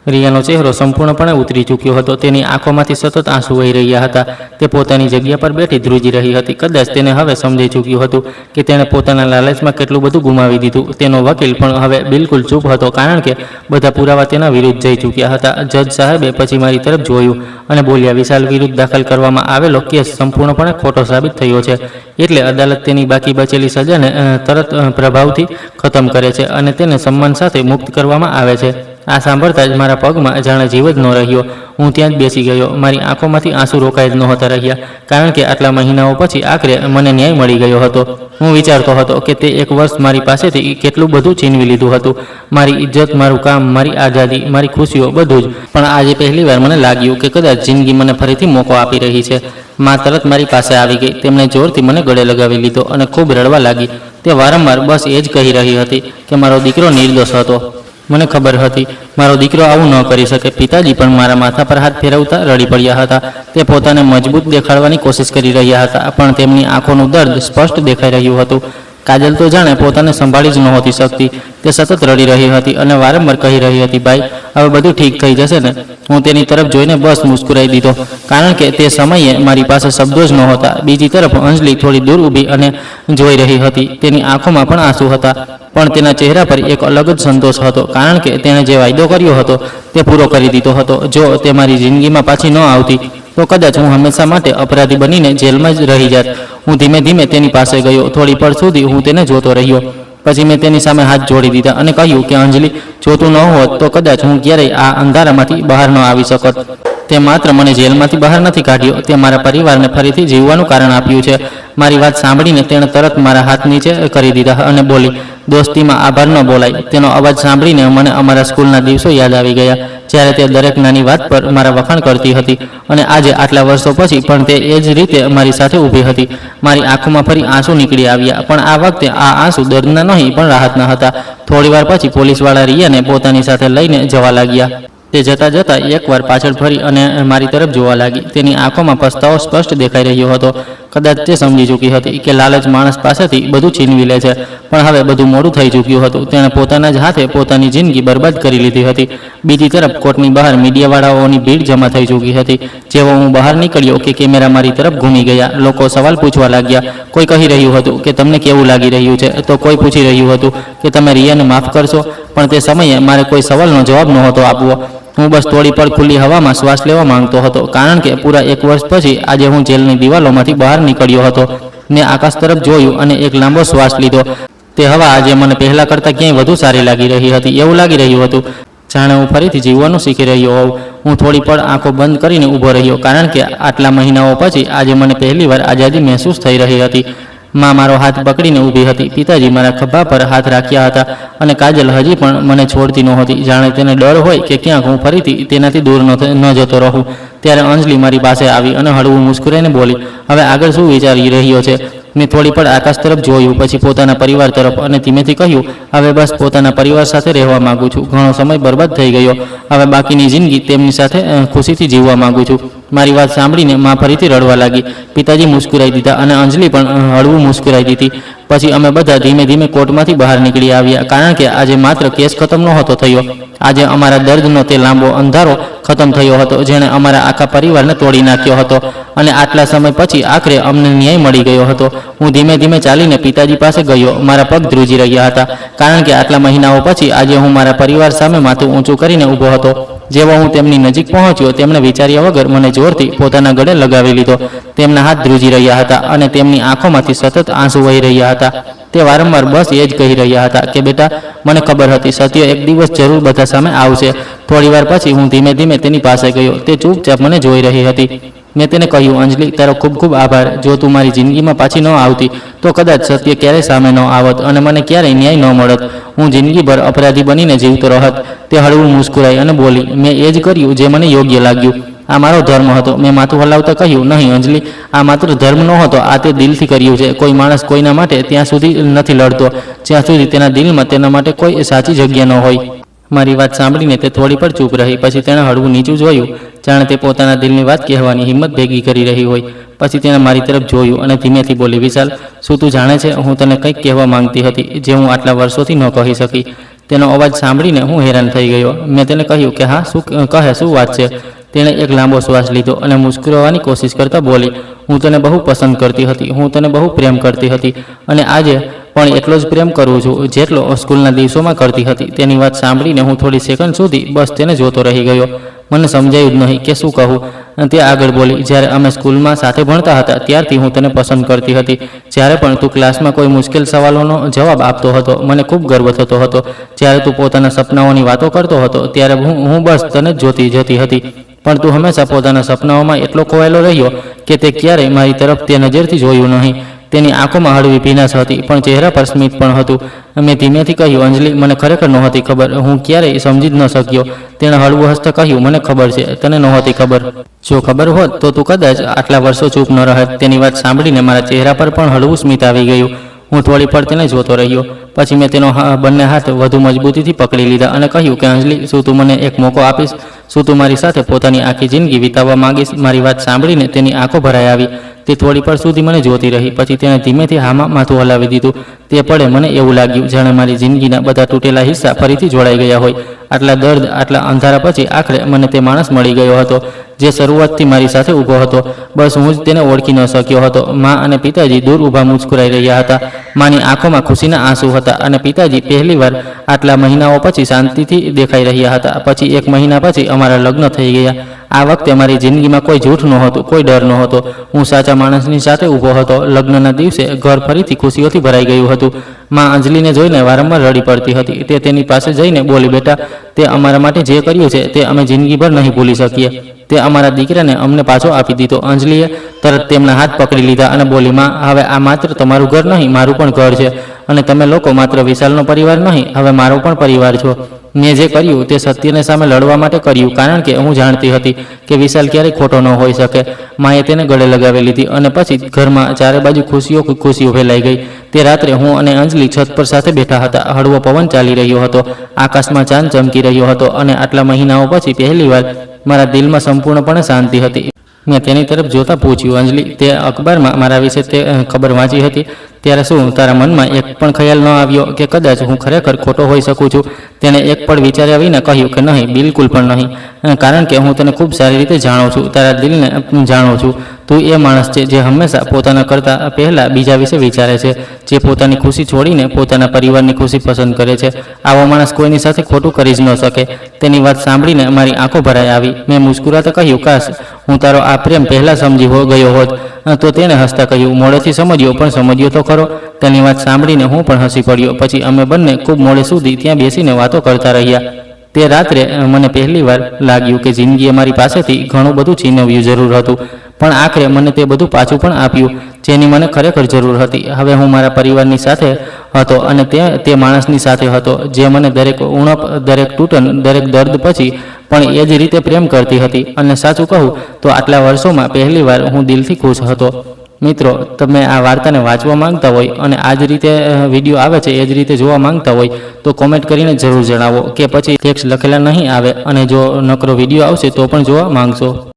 રિયાનો ચહેરો સંપૂર્ણપણે ઉતરી ચૂક્યો હતો. તેની આંખોમાંથી સતત આંસુ વહી રહ્યા હતા. તે પોતાની જગ્યા પર બેઠી ધ્રુજી રહી હતી. કદાચ તેને હવે સમજાઈ ચૂક્યું હતું કે તેણે પોતાના લાલચમાં કેટલું બધું ગુમાવી દીધું. તેનો વકીલ પણ હવે બિલકુલ ચૂપ હતો, કારણ કે બધા પુરાવા તેના વિરુદ્ધ જઈ ચૂક્યા હતા. જજ સાહેબે પછી મારી તરફ જોયું અને બોલ્યા, વિશાલ વિરુદ્ધ દાખલ કરવામાં આવેલો કેસ સંપૂર્ણપણે ખોટો સાબિત થયો છે, એટલે અદાલત તેની બાકી બચેલી સજાને તરત પ્રભાવથી ખતમ કરે છે અને તેને સન્માન સાથે મુક્ત કરવામાં આવે છે. આ સાંભળતા જ મારા પગમાં જાણે જીવ જ ન રહ્યો. હું ત્યાં જ બેસી ગયો. મારી આંખોમાંથી આંસુ રોકાઈ જ નહોતા રહ્યા, કારણ કે આટલા મહિનાઓ પછી આખરે મને ન્યાય મળી ગયો હતો. હું વિચારતો હતો કે તે 1 વર્ષ મારી પાસેથી કેટલું બધું છીનવી લીધું હતું, મારી ઇજ્જત, મારું કામ, મારી આઝાદી, મારી ખુશીઓ, બધું જ. પણ આજે પહેલીવાર મને લાગ્યું કે કદાચ જિંદગી મને ફરીથી મોકો આપી રહી છે. માં તરત મારી પાસે આવી ગઈ. તેમણે જોરથી મને ગળે લગાવી લીધો અને ખૂબ રડવા લાગી. તે વારંવાર બસ એ જ કહી રહી હતી કે મારો દીકરો નિર્દોષ હતો. મને ખબર હતી મારો દીકરો આવું ન કરી શકે. પિતાજી પણ મારા માથા પર હાથ ફેરવતા રડી પડ્યા હતા. તે પોતાને મજબૂત દેખાડવાની કોશિશ કરી રહ્યા હતા, પણ તેમની આંખોનું દર્દ સ્પષ્ટ દેખાઈ રહ્યું હતું. કાજલ તો જાણે પોતાને સંભાળી જ નહોતી શકતી. તે સતત રડી રહી હતી અને વારંવાર કહી રહી હતી, ભાઈ હવે બધું ઠીક થઈ જશે ને. હું તેની તરફ જોઈને બસ મુસ્કુરાઈ દીધો, કારણ કે તે સમયે મારી પાસે શબ્દો જ નહોતા. બીજી તરફ અંજલિ થોડી દૂર ઊભી અને જોઈ રહી હતી. તેની આંખોમાં પણ આંસુ હતા, પણ તેના ચહેરા પર એક અલગ જ સંતોષ હતો, કારણ કે તેણે જે વાયદો કર્યો હતો તે પૂરો કરી દીધો હતો. જો તે મારી જિંદગીમાં પાછી ન આવતી તો કદાચ હું હંમેશા માટે અપરાધી બનીને જેલમાં જ રહી જાત. હું ધીમે ધીમે તેની પાસે ગયો. થોડી પળ સુધી હું તેને જોતો રહ્યો. પછી મેં તેની સામે હાથ જોડી દીધા અને કહ્યું કે અંજલિ, જો તું ન હોત તો કદાચ હું ક્યારેય આ અંધારામાંથી બહાર ન આવી શકત. તે માત્ર મને જેલમાંથી બહાર નથી કાઢ્યો, તે મારા પરિવારને ફરીથી જીવવાનું કારણ આપ્યું છે. મારી વાત સાંભળીને તેણે તરત મારા હાથ નીચે કરી દીધા અને બોલી, દોસ્તીમાં આભાર ન બોલાય. તેનો અવાજ સાંભળીને મને અમારા સ્કૂલના દિવસો યાદ આવી ગયા, જ્યારે તે દરેક નાની વાત પર મારા વખાણ કરતી હતી અને આજે આટલા વર્ષો પછી પણ તે એ જ રીતે મારી સાથે ઊભી હતી. મારી આંખોમાં ફરી આંસુ નીકળી આવ્યા, પણ આ વખતે આ આંસુ દર્દના નહીં પણ રાહતના હતા. થોડીવાર પછી પોલીસવાળા રિયાને પોતાની સાથે લઈને જવા લાગ્યા. તે જતાં જતાં એકવાર પાછળ ફરી અને મારી તરફ જોવા લાગી. તેની આંખોમાં પસ્તાવો સ્પષ્ટ દેખાઈ રહ્યો હતો. કદાચ તે સમજી ચૂકી હતી કે લાલચ માણસ પાસેથી બધું છીનવી લે છે, પણ હવે બધું મોડું થઈ ચૂક્યું હતું. તેણે પોતાના જ હાથે પોતાની જિંદગી બરબાદ કરી લીધી હતી. બીજી તરફ કોર્ટની બહાર મીડિયાવાળાઓની ભીડ જમા થઈ ચૂકી હતી. જેવો હું બહાર નીકળ્યો કે કેમેરા મારી તરફ ઘૂમી ગયા. લોકો સવાલ પૂછવા લાગ્યા. કોઈ કહી રહ્યું હતું કે તમને કેવું લાગી રહ્યું છે, તો કોઈ પૂછી રહ્યું હતું કે તમે રિયાને માફ કરશો. પણ તે સમયે મારે કોઈ સવાલનો જવાબ નહોતો આપવો. હું બસ થોડી પળ ખુલ્લી હવામાં શ્વાસ લેવા માંગતો હતો, કારણ કે પૂરા 1 વર્ષ પછી આજે હું જેલની દિવાલોમાંથી બહાર નીકળ્યો હતો. મેં આકાશ તરફ જોયું અને એક લાંબો શ્વાસ લીધો. તે હવા આજે મને પહેલાં કરતાં ક્યાંય વધુ સારી લાગી રહી હતી. એવું લાગી રહ્યું હતું જાણે હું ફરીથી જીવવાનું શીખી રહ્યો હોઉં. હું થોડી પળ આંખો બંધ કરીને ઊભો રહ્યો, કારણ કે આટલા મહિનાઓ પછી આજે મને પહેલીવાર આઝાદી મહેસૂસ થઈ રહી હતી. માં મારો હાથ પકડીને ઊભી હતી. પિતાજી મારા ખભા પર હાથ રાખ્યા હતા અને કાજલ હજી પણ મને છોડતી નહોતી, જાણે તેને ડર હોય કે ક્યાંક હું ફરીથી તેનાથી દૂર ન જતો રહું. ત્યારે અંજલિ મારી પાસે આવી અને હળવું મુસ્કુરાઈને બોલી, હવે આગળ શું વિચારી રહ્યો છે? મેં થોડી પળ આકાશ તરફ જોયું, પછી પોતાના પરિવાર તરફ, અને ધીમેથી કહ્યું, હવે બસ પોતાના પરિવાર સાથે રહેવા માંગુ છું. ઘણો સમય બરબાદ થઈ ગયો. હવે બાકીની જિંદગી તેમની સાથે ખુશીથી જીવવા માંગુ છું. મારી વાત સાંભળીને માં ફરીથી રડવા લાગી. પિતાજી મુસ્કુરાઈ દીધા અને અંજલિ પણ હળવું મુસ્કુરાઈ દીધી. પછી અમે બધા ધીમે ધીમે કોર્ટમાંથી બહાર નીકળી આવ્યા, કારણ કે આજે માત્ર કેસ ખતમ નહોતો થયો. આજે અમારા દર્દનો તે લાંબો અંધારો ખતમ થયો હતો, જેણે અમારા આખા પરિવારને તોડી નાખ્યો હતો. અને આટલા સમય પછી આખરે અમને ન્યાય મળી ગયો હતો. હું ધીમે ધીમે ચાલીને પિતાજી પાસે ગયો. મારા પગ ધ્રુજી રહ્યા હતા, કારણ કે આટલા મહિનાઓ પછી આજે હું મારા પરિવાર સામે માથું ઊંચું કરીને ઊભો હતો. જેવો હું તેમની નજીક પહોંચ્યો, તેમણે વિચાર્યા વગર મને જોરથી પોતાના ગળે લગાવી લીધો. તેમના હાથ ધ્રુજી રહ્યા હતા અને તેમની આંખોમાંથી સતત આંસુ વહી રહ્યા હતા. તે વારંવાર બસ એ જ કહી રહ્યા હતા કે બેટા, મને ખબર હતી સત્ય એક દિવસ જરૂર બધા સામે આવશે. થોડીવાર પછી હું ધીમે ધીમે તેની પાસે ગયો. તે ચૂપચાપ મને જોઈ રહી હતી. મેં તેને કહ્યું, અંજલિ, તારો ખૂબ ખૂબ આભાર. જો તું મારી જિંદગીમાં પાછી ન આવતી તો કદાચ સત્ય ક્યારેય સામે ન આવત અને મને ક્યારેય ન્યાય ન મળત. હું જિંદગીભર અપરાધી બનીને જીવતો રહત. તે હળવું મુસ્કુરાઈ અને બોલી, મેં એ જ કર્યું જે મને યોગ્ય લાગ્યું. આ મારો ધર્મ હતો. મેં માથું હલાવતા કહ્યું, નહીં અંજલિ, આ માત્ર ધર્મ નહોતો, આ તે દિલથી કર્યું છે. કોઈ માણસ કોઈના માટે ત્યાં સુધી નથી લડતો જ્યાં સુધી તેના દિલમાં તેના માટે કોઈ સાચી જગ્યા ન હોય. મારી વાત સાંભળીને તે થોડી પર ચૂપ રહી. પછી તેણે હળવું નીચું જોયું, જાણે તે પોતાના દિલની વાત કહેવાની હિંમત ભેગી કરી રહી હોય. પછી તેણે મારી તરફ જોયું અને ધીમેથી બોલી, વિશાલ, શું તું જાણે છે, હું તને કંઈક કહેવા માંગતી હતી જે હું આટલા વર્ષોથી ન કહી શકી. તેનો અવાજ સાંભળીને હું હેરાન થઈ ગયો. મેં તેને કહ્યું કે હા, શું વાત છે? તેણે એક લાંબો શ્વાસ લીધો અને મુસ્કરાવવાની કોશિશ કરતા બોલી, હું તને બહુ પસંદ કરતી હતી, હું તને બહુ પ્રેમ કરતી હતી અને આજે પણ એટલો જ પ્રેમ કરું છું જેટલો સ્કૂલના દિવસોમાં કરતી હતી. તેની વાત સાંભળીને હું થોડી સેકન્ડ સુધી બસ તેને જોતો રહી ગયો. મને સમજાયું જ નહીં કે શું કહું. તે આગળ બોલી, જ્યારે અમે સ્કૂલમાં સાથે ભણતા હતા ત્યારથી હું તને પસંદ કરતી હતી. જ્યારે પણ તું ક્લાસમાં કોઈ મુશ્કેલ સવાલોનો જવાબ આપતો હતો મને ખૂબ ગર્વ થતો હતો. જ્યારે તું પોતાના સપનાઓની વાતો કરતો હતો ત્યારે હું બસ તને જોતી જતી હતી. પણ તું હંમેશા પોતાના સપનાઓમાં એટલો ખોવાયેલો રહ્યો કે તે ક્યારેય મારી તરફ તે નજરથી જોયું નહીં. તેની આંખોમાં હળવી ભીનાશ હતી, પણ ચહેરા પર સ્મિત પણ હતું. મેં ધીમેથી કહ્યું, અંજલિ, મને ખરેખર નહોતી ખબર. હું ક્યારેય સમજી જ ન શક્યો. તેણે હળવું હસતા કહ્યું, મને ખબર છે, તને નહોતી ખબર. જો ખબર હોત તો તું કદાચ આટલા વર્ષો ચૂપ ન રહેત. તેની વાત સાંભળીને મારા ચહેરા પર પણ હળવું સ્મિત આવી ગયું. હું થોડી પળ તેને જોતો રહ્યો. પછી મેં તેનો બંને હાથ વધુ મજબૂતીથી પકડી લીધા અને કહ્યું કે અંજલિ, શું તું મને એક મોકો આપીશ? શું તું મારી સાથે પોતાની આખી જિંદગી વિતાવવા માંગીશ? મારી વાત સાંભળીને તેની આંખો ભરાઈ આવી. તે થોડી પળ સુધી મને જોતી રહી. પછી તેણે ધીમેથી હામાં માથું હલાવી દીધું. તે પળે મને એવું લાગ્યું જાણે મારી જિંદગીના બધા તૂટેલા હિસ્સા ફરીથી જોડાઈ ગયા હોય. આટલા દર્દ, આટલા અંધારા પછી આખરે મને તે માણસ મળી ગયો હતો જે શરૂઆતથી મારી સાથે ઊભો હતો. બસ હું જ તેને ઓળખી ન શક્યો હતો. મા અને પિતાજી દૂર ઊભા મુસ્કુરાઈ રહ્યા હતા. માની આંખોમાં ખુશીના આંસુ હતા અને પિતાજી પહેલીવાર આટલા મહિનાઓ પછી શાંતિથી દેખાઈ રહ્યા હતા. પછી 1 મહિના પછી અમારા લગ્ન થઈ ગયા. આ વખતે મારી જિંદગીમાં કોઈ જૂઠ નહોતું, કોઈ ડર નહોતો. હું સાચા માણસની સાથે ઊભો હતો. લગ્નના દિવસે ઘર ફરીથી ખુશીઓથી ભરાઈ ગયું હતું. માં અંજલિને જોઈને વારંવાર રડી પડતી હતી. તે તેની પાસે જઈને બોલી, બેટા, તે અમારા માટે જે કર્યું છે તે અમે જિંદગીભર નહીં ભૂલી શકીએ. તે અમારા દીકરાને અમને પાછો આપી દીધો. અંજલિએ તરત તેમના હાથ પકડી લીધા અને બોલી, માં, હવે આ માત્ર તમારું ઘર નહીં, મારું પણ ઘર છે. અને તમે લોકો માત્ર વિશાલનો પરિવાર નહીં, હવે મારો પણ પરિવાર છો. મેં જે કર્યું તે સત્યને સામે લડવા માટે કર્યું, કારણ કે હું જાણતી હતી કે વિશાલ ક્યારેય ખોટો ન હોઈ શકે. માએ તેને ગળે લગાવી લીધી અને પછી ઘરમાં ચારે બાજુ ખુશીઓ ફેલાઈ ગઈ. તે રાત્રે હું અને અંજલિ છત પર સાથે બેઠા હતા. હળવો પવન ચાલી રહ્યો હતો, આકાશમાં ચાંદ ચમકી રહ્યો હતો અને આટલા મહિનાઓ પછી પહેલીવાર મારા દિલમાં સંપૂર્ણપણે શાંતિ હતી. મેં તેની તરફ જોતા પૂછ્યું, અંજલિ, તે અખબારમાં મારા વિશે તે ખબર વાંચી હતી, ત્યારે શું તારા મનમાં એક પણ ખ્યાલ ન આવ્યો કે કદાચ હું ખરેખર ખોટો હોઈ શકું છું? તેણે એક પળ વિચાર્યા વિના કહ્યું કે નહીં, બિલકુલ પણ નહીં, કારણ કે હું તને ખૂબ સારી રીતે જાણું છું, તારા દિલને જાણું છું. તું એ માણસ છે જે હંમેશા પોતાના કરતાં પહેલાં બીજા વિશે વિચારે છે, જે પોતાની ખુશી છોડીને પોતાના પરિવારની ખુશી પસંદ કરે છે. આવો માણસ કોઈની સાથે ખોટું કરી જ ન શકે. તેની વાત સાંભળીને મારી આંખો ભરાઈ આવી. મેં મુસ્કુરાતા કહ્યું, કાશ હું તારો આ પ્રેમ પહેલાં સમજી ગયો હોત. તો તેણે હસતા કહ્યું, મોડેથી સમજ્યો, પણ સમજ્યો તો ખરો. તેની વાત સાંભળીને હું પણ હસી પડ્યો. પછી અમે બંને ખૂબ મોડે સુધી ત્યાં બેસીને વાતો કરતા રહ્યા. તે રાત્રે મને પહેલીવાર લાગ્યું કે જિંદગીએ મારી પાસેથી ઘણું બધું છીનવ્યું જરૂર હતું, પણ આખરે મને તે બધું પાછું પણ આપ્યું જેની મને ખરેખર જરૂર હતી. હવે હું મારા પરિવારની સાથે હતો અને તે માણસની સાથે હતો જે મને દરેક ઉણપ, દરેક તૂટન, દરેક દર્દ પછી પણ એ જ રીતે પ્રેમ કરતી હતી. અને સાચું કહું તો આટલા વર્ષોમાં પહેલીવાર હું દિલથી ખુશ હતો. મિત્રો, તમે આ વાર્તાને વાંચવા માંગતા હોય અને આ જ રીતે વિડીયો આવે છે એ જ રીતે જોવા માંગતા હોય તો કોમેન્ટ કરીને જરૂર જણાવો, કે પછી ટેક્સ્ટ લખેલા નહીં આવે અને જો નકરો વિડીયો આવશે તો પણ જોવા માંગશો.